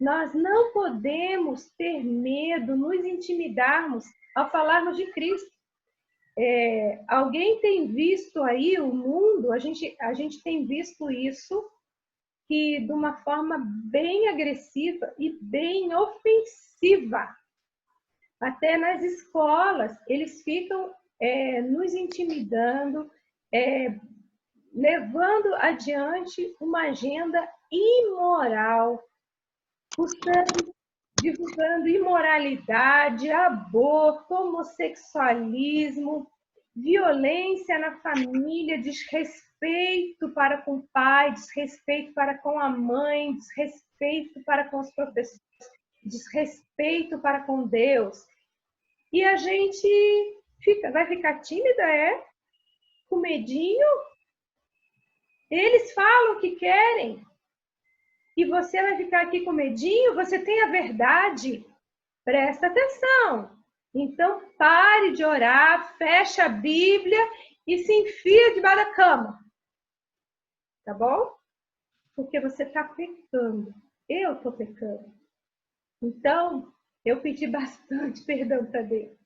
Nós não podemos ter medo, nos intimidarmos ao falarmos de Cristo. Alguém tem visto aí o mundo, a gente tem visto isso, que de uma forma bem agressiva e bem ofensiva. Até nas escolas, eles ficam nos intimidando, levando adiante uma agenda imoral, divulgando imoralidade, aborto, homossexualismo, violência na família, desrespeito para com o pai, desrespeito para com a mãe, desrespeito para com os professores, desrespeito para com Deus. E a gente vai ficar tímida, com medinho? Eles falam o que querem. E você vai ficar aqui com medinho? Você tem a verdade. Presta atenção. Então, pare de orar, fecha a Bíblia e se enfia debaixo da cama. Tá bom? Porque você está pecando. Eu estou pecando. Então, eu pedi bastante perdão para Deus.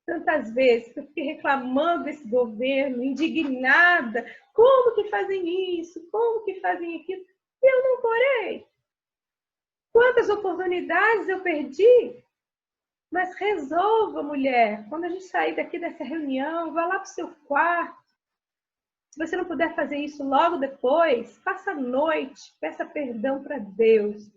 Tantas vezes que eu fiquei reclamando desse governo, indignada. Como que fazem isso? Como que fazem aquilo? E eu não corei. Quantas oportunidades eu perdi? Mas resolva, mulher. Quando a gente sair daqui dessa reunião, vá lá para o seu quarto. Se você não puder fazer isso logo depois, faça à noite. Peça perdão para Deus.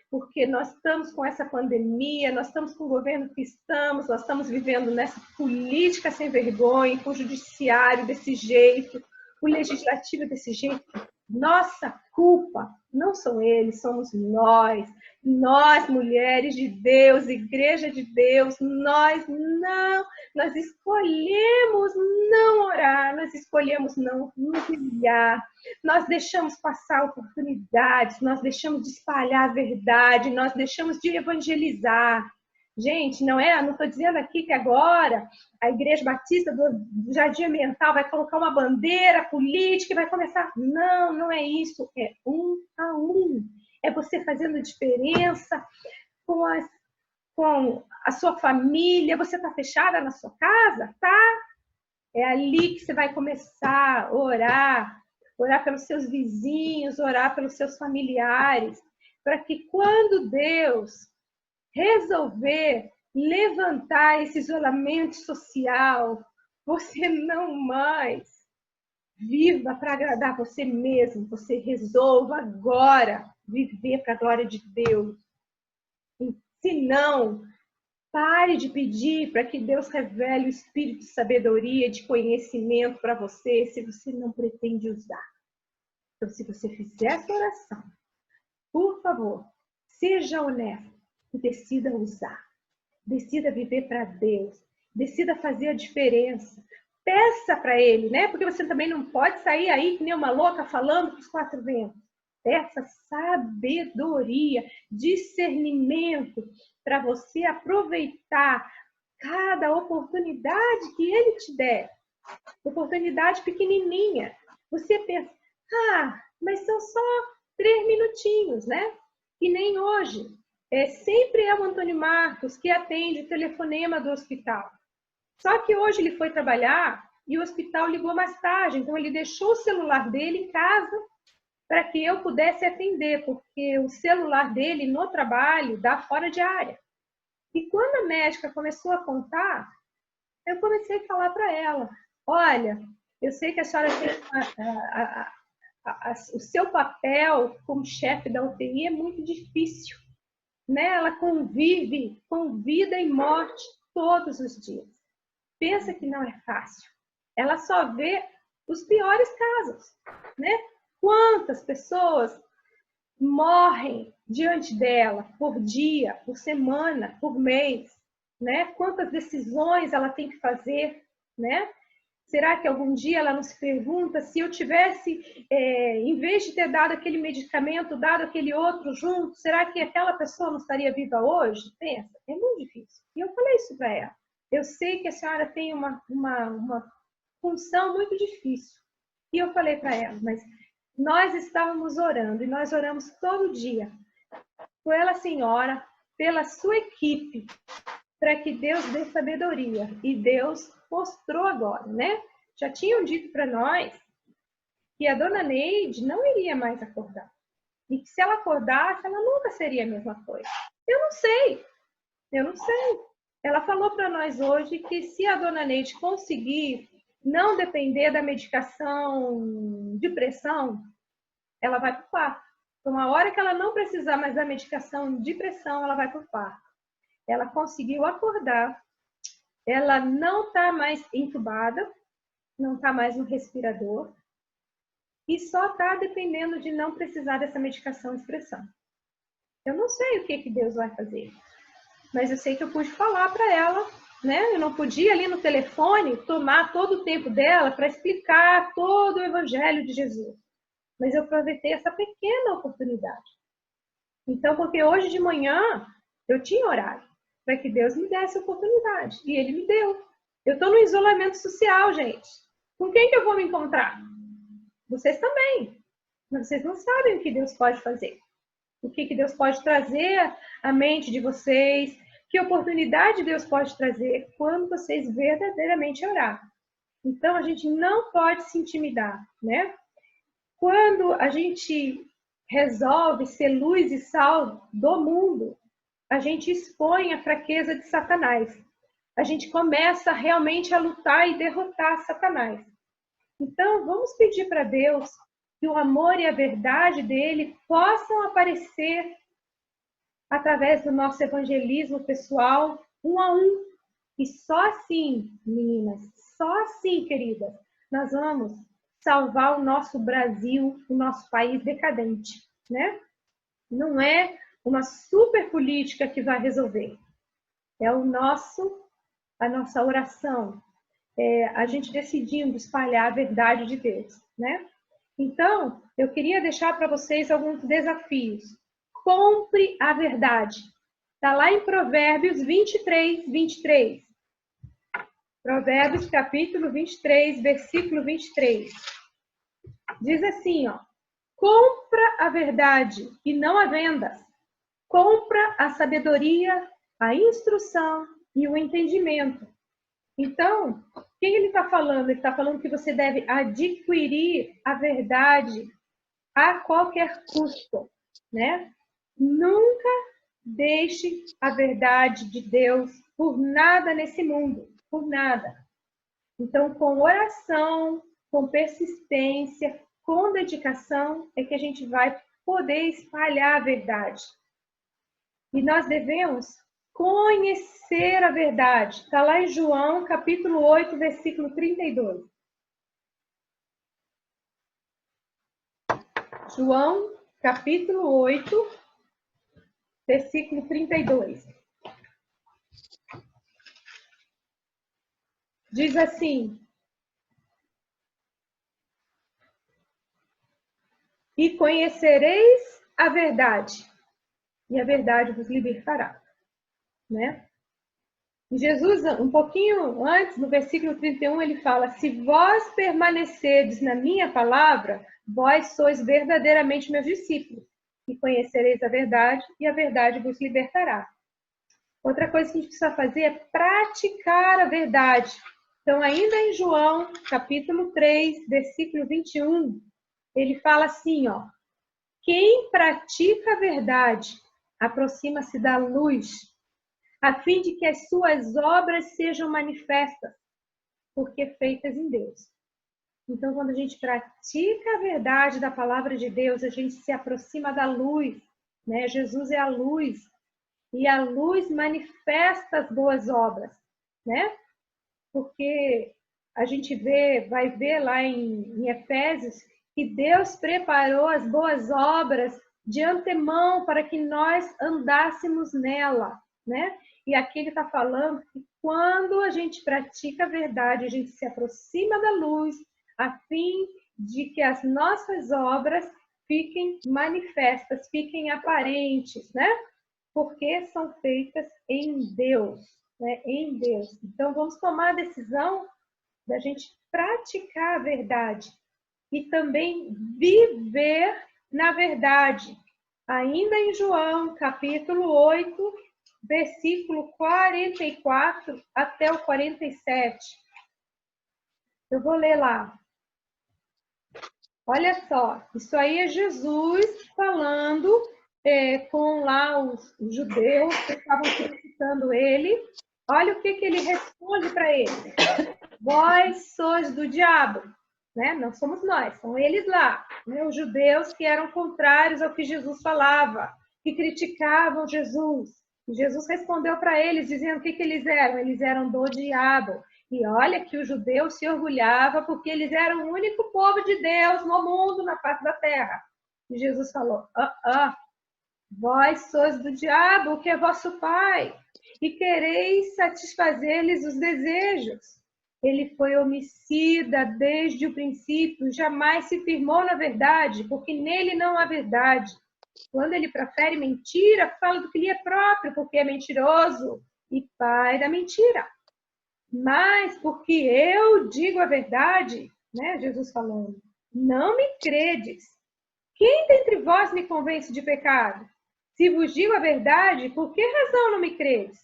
Porque nós estamos com essa pandemia, nós estamos com o governo que estamos, nós estamos vivendo nessa política sem vergonha, com o judiciário desse jeito, o legislativo desse jeito. Nossa culpa não são eles, somos nós. Nós, mulheres de Deus, igreja de Deus, nós escolhemos não orar, nós escolhemos não nos humilhar, nós deixamos passar oportunidades, nós deixamos de espalhar a verdade, nós deixamos de evangelizar. Gente, não estou dizendo aqui que agora a Igreja Batista do Jardim Ambiental vai colocar uma bandeira política e vai começar. Não, não é isso. É um a um. É você fazendo diferença com a sua família. Você está fechada na sua casa? Tá. É ali que você vai começar a orar pelos seus vizinhos, orar pelos seus familiares, para que quando Deus resolver levantar esse isolamento social, você não mais Viva para agradar você mesmo. Você resolva agora viver para a glória de Deus. Se não, pare de pedir para que Deus revele o espírito de sabedoria, de conhecimento para você, se você não pretende usar. Então, se você fizer essa oração, por favor, seja honesto e decida usar. Decida viver para Deus. Decida fazer a diferença. Peça para Ele, né? Porque você também não pode sair aí que nem uma louca falando para os quatro ventos. Peça sabedoria, discernimento para você aproveitar cada oportunidade que Ele te der. Oportunidade pequenininha. Você pensa, mas são só 3 minutinhos, né? E nem hoje. Sempre é o Antônio Marcos que atende o telefonema do hospital. Só que hoje ele foi trabalhar e o hospital ligou mais tarde. Então ele deixou o celular dele em casa para que eu pudesse atender, porque o celular dele no trabalho dá fora de área. E quando a médica começou a contar, eu comecei a falar para ela, olha, eu sei que a senhora tem o seu papel como chefe da UTI é muito difícil, né? Ela convive com vida e morte todos os dias. Pensa que não é fácil. Ela só vê os piores casos, né? Quantas pessoas morrem diante dela por dia, por semana, por mês, né? Quantas decisões ela tem que fazer, né? Será que algum dia ela não se pergunta se eu tivesse, em vez de ter dado aquele medicamento, dado aquele outro junto, será que aquela pessoa não estaria viva hoje? Pensa, é muito difícil. E eu falei isso para ela. Eu sei que a senhora tem uma função muito difícil. E eu falei para ela, mas nós estávamos orando, e nós oramos todo dia, pela senhora, pela sua equipe, para que Deus dê sabedoria. E Deus mostrou agora, né? Já tinham dito para nós que a dona Neide não iria mais acordar. E que se ela acordasse, ela nunca seria a mesma coisa. Eu não sei. Ela falou para nós hoje que se a dona Neide conseguir não depender da medicação de pressão, ela vai para o quarto. Então, a hora que ela não precisar mais da medicação de pressão, ela vai para o quarto. Ela conseguiu acordar, ela não está mais entubada, não está mais no respirador e só está dependendo de não precisar dessa medicação de pressão. Eu não sei o que Deus vai fazer, mas eu sei que eu pude falar para ela, né? Eu não podia ali no telefone tomar todo o tempo dela para explicar todo o evangelho de Jesus, mas eu aproveitei essa pequena oportunidade. Então, porque hoje de manhã eu tinha horário para que Deus me desse a oportunidade. E Ele me deu. Eu estou no isolamento social, gente. Com quem que eu vou me encontrar? Vocês também. Mas vocês não sabem o que Deus pode fazer. O que Deus pode trazer à mente de vocês. Que oportunidade Deus pode trazer quando vocês verdadeiramente orar. Então, a gente não pode se intimidar, né? Quando a gente resolve ser luz e sal do mundo, a gente expõe a fraqueza de Satanás. A gente começa realmente a lutar e derrotar Satanás. Então, vamos pedir para Deus que o amor e a verdade dele possam aparecer através do nosso evangelismo pessoal, um a um. E só assim, meninas, só assim, queridas, nós vamos salvar o nosso Brasil, o nosso país decadente, né? Não é uma super política que vai resolver. É a nossa oração. A gente decidindo espalhar a verdade de Deus, né? Então, eu queria deixar para vocês alguns desafios. Compre a verdade. Está lá em Provérbios 23. Provérbios capítulo 23, versículo 23. Diz assim, ó. Compra a verdade e não a vendas. Compra a sabedoria, a instrução e o entendimento. Então, o que ele está falando? Ele está falando que você deve adquirir a verdade a qualquer custo, né? Nunca deixe a verdade de Deus por nada nesse mundo, por nada. Então, com oração, com persistência, com dedicação, é que a gente vai poder espalhar a verdade. E nós devemos conhecer a verdade. Está lá em João, capítulo 8, versículo 32. João, capítulo 8, versículo 32. Diz assim: e conhecereis a verdade, e a verdade vos libertará. Né? E Jesus, um pouquinho antes, no versículo 31, ele fala: se vós permanecerdes na minha palavra, vós sois verdadeiramente meus discípulos, e conhecereis a verdade, e a verdade vos libertará. Outra coisa que a gente precisa fazer é praticar a verdade. Então, ainda em João, capítulo 3, versículo 21, ele fala assim, ó: quem pratica a verdade aproxima-se da luz, a fim de que as suas obras sejam manifestas, porque feitas em Deus. Então, quando a gente pratica a verdade da palavra de Deus, a gente se aproxima da luz, né? Jesus é a luz, e a luz manifesta as boas obras, né? Porque a gente vai ver lá em Efésios que Deus preparou as boas obras de antemão para que nós andássemos nela, né? E aqui ele está falando que quando a gente pratica a verdade, a gente se aproxima da luz, a fim de que as nossas obras fiquem manifestas, fiquem aparentes, né? Porque são feitas em Deus, né? Em Deus. Então, vamos tomar a decisão da gente praticar a verdade e também viver na verdade. Ainda em João, capítulo 8, versículo 44 até o 47. Eu vou ler lá. Olha só, isso aí é Jesus falando com lá os judeus que estavam criticando ele. Olha o que ele responde para eles. Vós sois do diabo, né? Não somos nós, são eles lá, né? Os judeus que eram contrários ao que Jesus falava, que criticavam Jesus. E Jesus respondeu para eles, dizendo o que eles eram. Eles eram do diabo. E olha que o judeu se orgulhava porque eles eram o único povo de Deus no mundo, na face da terra. E Jesus falou: vós sois do diabo, que é vosso pai, e quereis satisfazer-lhes os desejos. Ele foi homicida desde o princípio, jamais se firmou na verdade, porque nele não há verdade. Quando ele profere mentira, fala do que lhe é próprio, porque é mentiroso e pai da mentira. Mas porque eu digo a verdade, né, Jesus falando, não me credes. Quem dentre vós me convence de pecado? Se vos digo a verdade, por que razão não me credes?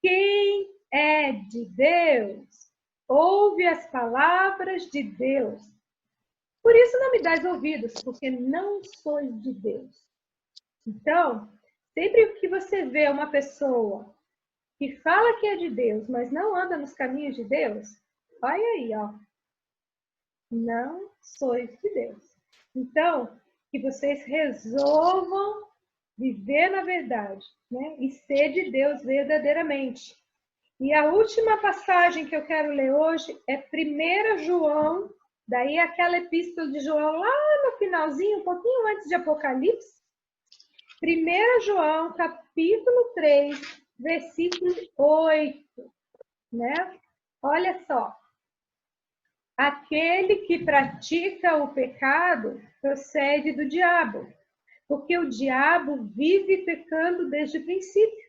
Quem é de Deus, ouve as palavras de Deus. Por isso não me dais ouvidos, porque não sois de Deus. Então, sempre que você vê uma pessoa que fala que é de Deus, mas não anda nos caminhos de Deus, olha aí, ó. Não sois de Deus. Então, que vocês resolvam viver na verdade, né? E ser de Deus verdadeiramente. E a última passagem que eu quero ler hoje é 1 João, daí aquela epístola de João lá no finalzinho, um pouquinho antes de Apocalipse. 1 João, capítulo 3, versículo 8, né? Olha só. Aquele que pratica o pecado procede do diabo, porque o diabo vive pecando desde o princípio.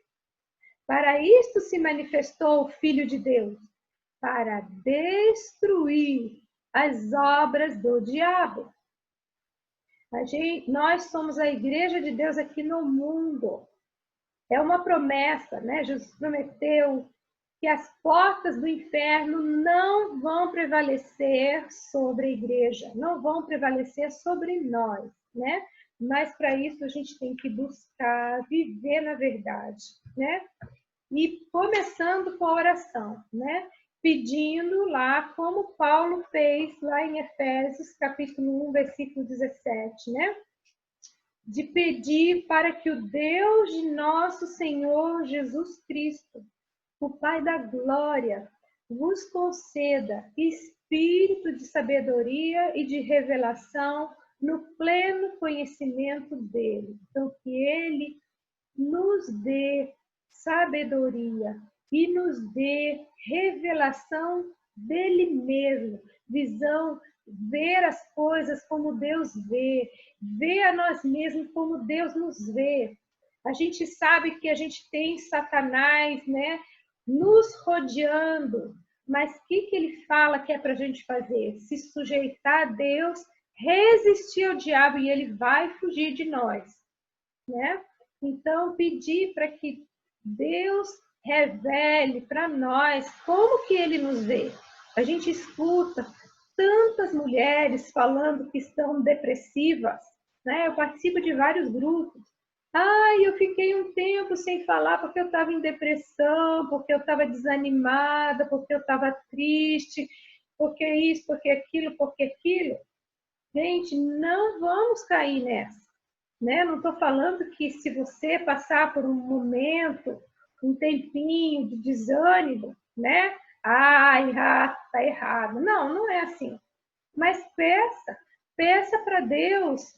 Para isto se manifestou o Filho de Deus, para destruir as obras do diabo. Nós somos a igreja de Deus aqui no mundo. É uma promessa, né? Jesus prometeu que as portas do inferno não vão prevalecer sobre a igreja, não vão prevalecer sobre nós, né? Mas para isso a gente tem que buscar viver na verdade, né? E começando com a oração, né? pedindo lá, como Paulo fez lá em Efésios, capítulo 1, versículo 17, né? De pedir para que o Deus de nosso Senhor Jesus Cristo, o Pai da glória, vos conceda espírito de sabedoria e de revelação no pleno conhecimento dele. Então, que ele nos dê sabedoria e nos dê revelação dele mesmo, visão, ver as coisas como Deus vê, ver a nós mesmos como Deus nos vê. A gente sabe que a gente tem Satanás, né, nos rodeando, mas o que ele fala que é para a gente fazer? Se sujeitar a Deus, resistir ao diabo e ele vai fugir de nós, né? Então, pedir para que Deus revele para nós como que ele nos vê. A gente escuta tantas mulheres falando que estão depressivas, né? Eu participo de vários grupos. Ai, eu fiquei um tempo sem falar porque eu estava em depressão, porque eu estava desanimada, porque eu estava triste, porque isso, porque aquilo, porque aquilo. Gente, não vamos cair nessa, né? Não estou falando que se você passar por um momento, um tempinho de desânimo, né? Ai, tá errado. Não, não é assim. Mas peça para Deus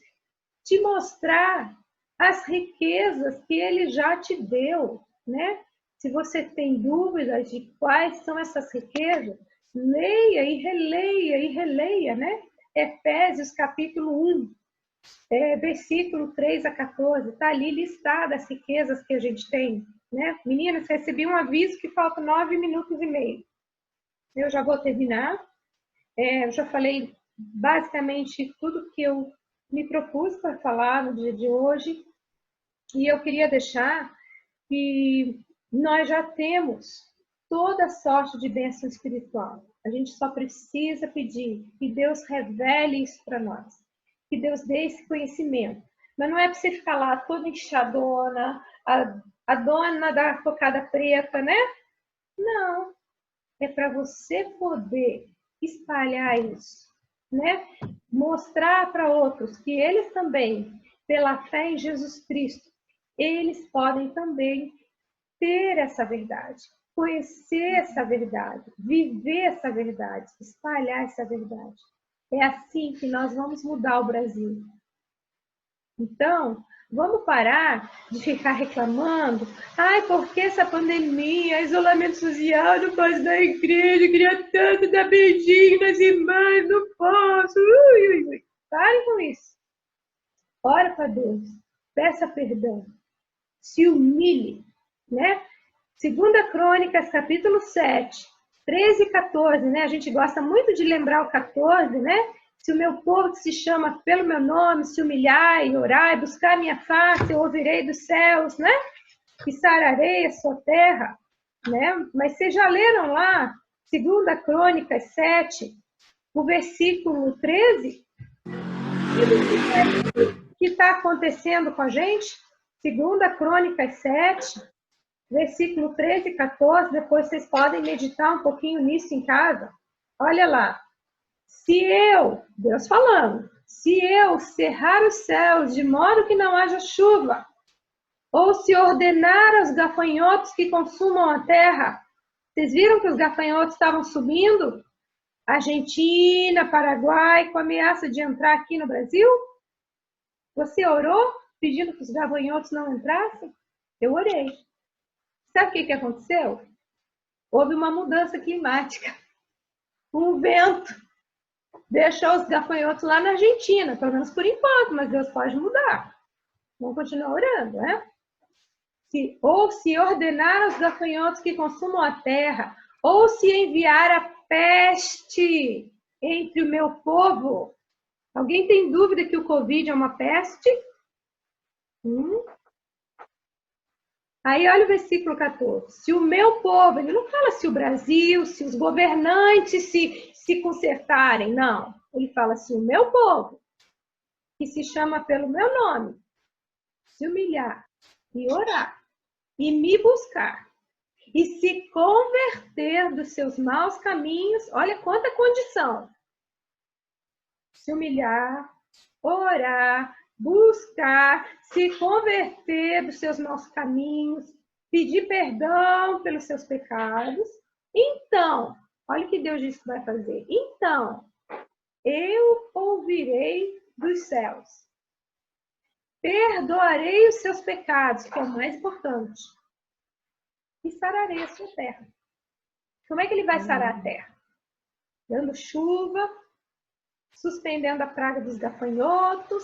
te mostrar as riquezas que ele já te deu, né? Se você tem dúvidas de quais são essas riquezas, leia e releia, né? Efésios capítulo 1, versículo 3 a 14, está ali listada as riquezas que a gente tem, né? Meninas, recebi um aviso que falta 9 minutos e meio. Eu já vou terminar. Eu já falei basicamente tudo que eu me propus para falar no dia de hoje. E eu queria deixar que nós já temos toda sorte de bênção espiritual. A gente só precisa pedir que Deus revele isso para nós. Que Deus dê esse conhecimento. Mas não é para você ficar lá toda inchadona, a dona da cocada preta, né? Não. É para você poder espalhar isso, né? Mostrar para outros que eles também, pela fé em Jesus Cristo, eles podem também ter essa verdade, conhecer essa verdade, viver essa verdade, espalhar essa verdade. É assim que nós vamos mudar o Brasil. Então, vamos parar de ficar reclamando. Ai, porque essa pandemia, isolamento social, não posso dar igreja, queria tanto dar beijinho nas irmãs, não posso. Ui, ui, ui. Parem com isso. Ora para Deus, peça perdão, se humilhe, né? 2 Crônicas, capítulo 7, 13 e 14, né? A gente gosta muito de lembrar o 14, né? Se o meu povo que se chama pelo meu nome, se humilhar e orar e buscar a minha face, eu ouvirei dos céus, né? E sararei a sua terra, né? Mas vocês já leram lá, 2 Crônicas 7, o versículo 13? O que está acontecendo com a gente? 2 Crônicas 7, versículo 13 e 14, depois vocês podem meditar um pouquinho nisso em casa. Olha lá. Se eu, Deus falando, se eu cerrar os céus de modo que não haja chuva, ou se ordenar aos gafanhotos que consumam a terra, vocês viram que os gafanhotos estavam subindo? Argentina, Paraguai, com ameaça de entrar aqui no Brasil? Você orou pedindo que os gafanhotos não entrassem? Eu orei. Sabe o que aconteceu? Houve uma mudança climática. Um vento deixou os gafanhotos lá na Argentina, pelo menos por enquanto, mas Deus pode mudar. Vamos continuar orando, né? Ou se ordenar aos gafanhotos que consumam a terra, ou se enviar a peste entre o meu povo. Alguém tem dúvida que o Covid é uma peste? Aí olha o versículo 14. Se o meu povo, ele não fala se o Brasil, se os governantes se consertarem, não. Ele fala se o meu povo, que se chama pelo meu nome, se humilhar e orar e me buscar e se converter dos seus maus caminhos, olha quanta condição. Se humilhar, orar, buscar, se converter dos seus maus caminhos, pedir perdão pelos seus pecados. Então, olha o que Deus disse que vai fazer. Então, eu ouvirei dos céus. Perdoarei os seus pecados, que é o mais importante. E sararei a sua terra. Como é que ele vai sarar a terra? Dando chuva, suspendendo a praga dos gafanhotos,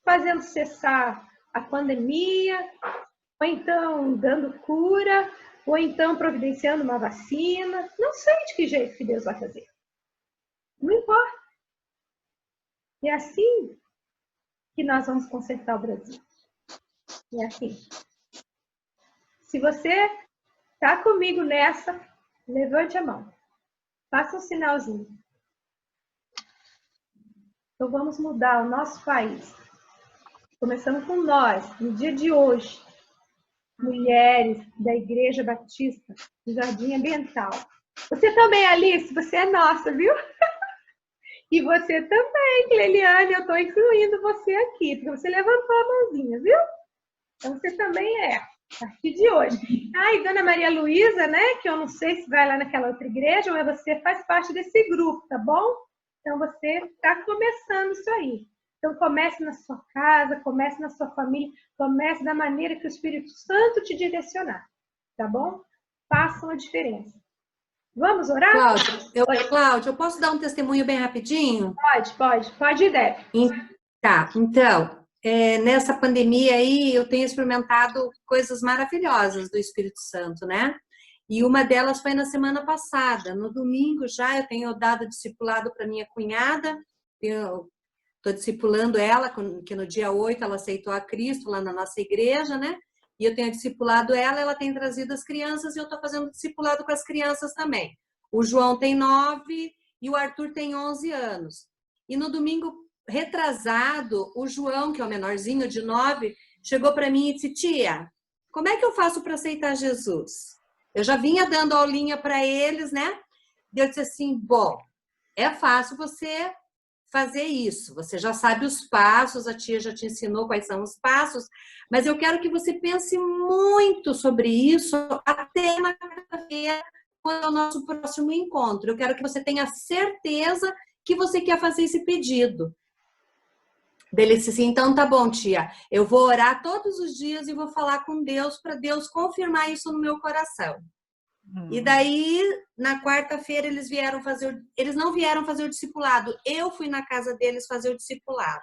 fazendo cessar a pandemia, ou então dando cura, ou então providenciando uma vacina. Não sei de que jeito que Deus vai fazer. Não importa. É assim que nós vamos consertar o Brasil. É assim. Se você está comigo nessa, levante a mão. Faça um sinalzinho. Então vamos mudar o nosso país. Começando com nós, no dia de hoje. Mulheres da Igreja Batista do Jardim Ambiental. Você também, Alice, você é nossa, viu? E você também, Cleliane, eu estou incluindo você aqui, porque você levantou a mãozinha, viu? Então você também é, a partir de hoje. Ah, e Dona Maria Luísa, né, que eu não sei se vai lá naquela outra igreja, mas você faz parte desse grupo, tá bom? Então você está começando isso aí. Então comece na sua casa, comece na sua família, comece da maneira que o Espírito Santo te direcionar, tá bom? Façam a diferença. Vamos orar? Cláudia, eu posso dar um testemunho bem rapidinho? Pode, Débora. Tá, então, nessa pandemia aí, eu tenho experimentado coisas maravilhosas do Espírito Santo, né? E uma delas foi na semana passada. No domingo já eu tenho dado discipulado para minha cunhada, eu estou discipulando ela, que no dia 8 ela aceitou a Cristo lá na nossa igreja, né? E eu tenho discipulado ela tem trazido as crianças e eu estou fazendo discipulado com as crianças também. O João tem 9 e o Arthur tem 11 anos. E no domingo retrasado, o João, que é o menorzinho de 9, chegou para mim e disse: tia, como é que eu faço para aceitar Jesus? Eu já vinha dando aulinha para eles, né? E eu disse assim: bom, é fácil você fazer isso. Você já sabe os passos, a tia já te ensinou quais são os passos, mas eu quero que você pense muito sobre isso até na quarta-feira, quando é o nosso próximo encontro. Eu quero que você tenha certeza que você quer fazer esse pedido. Ele disse assim: então tá bom, tia, eu vou orar todos os dias e vou falar com Deus para Deus confirmar isso no meu coração. E daí, na quarta-feira, eles não vieram fazer o discipulado. Eu fui na casa deles fazer o discipulado.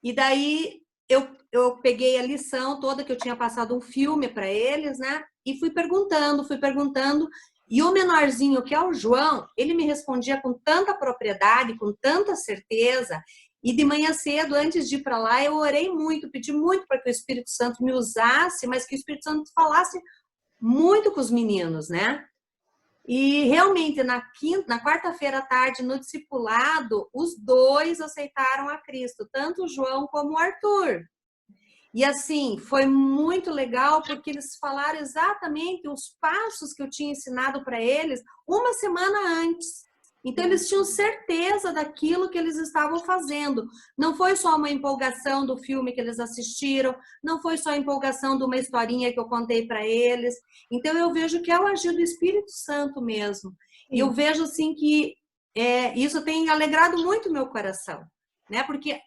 E daí, eu peguei a lição toda, que eu tinha passado um filme para eles, né? E fui perguntando. E o menorzinho, que é o João, ele me respondia com tanta propriedade, com tanta certeza. E de manhã cedo, antes de ir para lá, eu orei muito, pedi muito para que o Espírito Santo me usasse, mas que o Espírito Santo falasse muito com os meninos, né? E realmente, na quarta-feira à tarde, no discipulado, os dois aceitaram a Cristo, tanto o João como o Arthur. E assim, foi muito legal, porque eles falaram exatamente os passos que eu tinha ensinado para eles uma semana antes. Então, eles tinham certeza daquilo que eles estavam fazendo. Não foi só uma empolgação do filme que eles assistiram, não foi só a empolgação de uma historinha que eu contei para eles. Então, eu vejo que é o agir do Espírito Santo mesmo. E eu vejo, assim, que isso tem alegrado muito o meu coração, né? Porque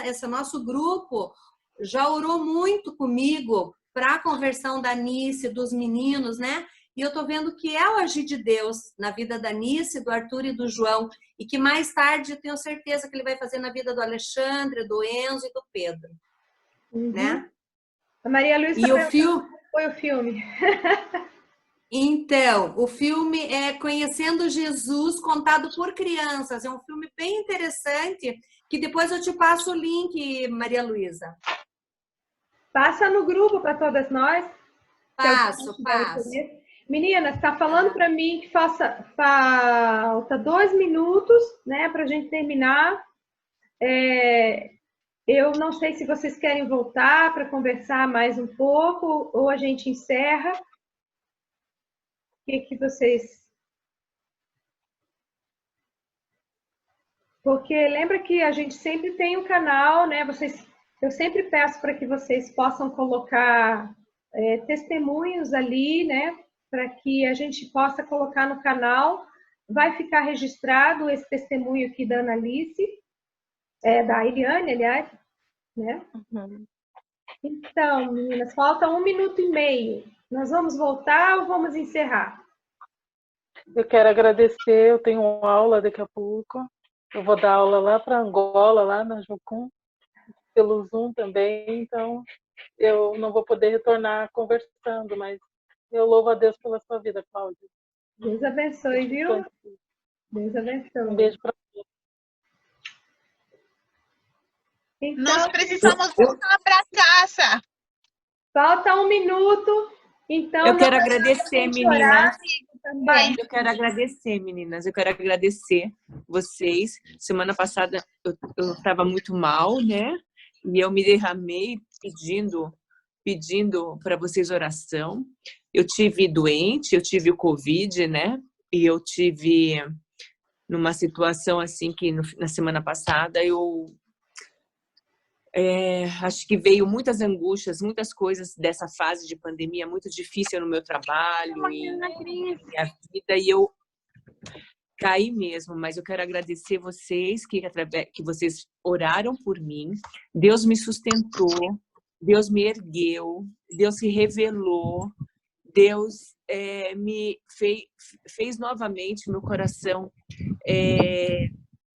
esse nosso grupo já orou muito comigo para a conversão da Nice, dos meninos, né? E eu estou vendo que é o agir de Deus na vida da Nice, do Arthur e do João, e que mais tarde eu tenho certeza que ele vai fazer na vida do Alexandre, do Enzo e do Pedro. Né? A Maria Luísa foi o filme. Então, o filme é Conhecendo Jesus, contado por crianças. É um filme bem interessante, que depois eu te passo o link, Maria Luísa. Passa no grupo para todas nós. Passo. Meninas, está falando para mim que falta 2 minutos, né, para a gente terminar. Eu não sei se vocês querem voltar para conversar mais um pouco ou a gente encerra. O que vocês... Porque lembra que a gente sempre tem um canal, né? Eu sempre peço para que vocês possam colocar testemunhos ali, né? Para que a gente possa colocar no canal. Vai ficar registrado esse testemunho aqui da Analice, da Iriane, aliás, né? Uhum. Então, meninas, falta 1 minuto e meio. Nós vamos voltar ou vamos encerrar? Eu quero agradecer, eu tenho aula daqui a pouco. Eu vou dar aula lá para Angola, lá na Jucum, pelo Zoom também, então eu não vou poder retornar conversando, mas eu louvo a Deus pela sua vida, Cláudia. Deus abençoe, viu? Deus abençoe. Um beijo para você. Então, Nós precisamos voltar para casa. falta 1 minuto. Então, Eu quero nós agradecer, vamos meninas. orar. Também. Eu quero agradecer, meninas. Eu quero agradecer vocês. Semana passada eu estava muito mal, né? E eu me derramei pedindo para vocês oração. Eu tive doente, eu tive o Covid, né? E eu tive numa situação assim que na semana passada eu acho que veio muitas angústias, muitas coisas dessa fase de pandemia muito difícil no meu trabalho e na minha vida, e eu caí mesmo, mas eu quero agradecer vocês que vocês oraram por mim. Deus me sustentou, Deus me ergueu, Deus se revelou, Deus me fez novamente meu coração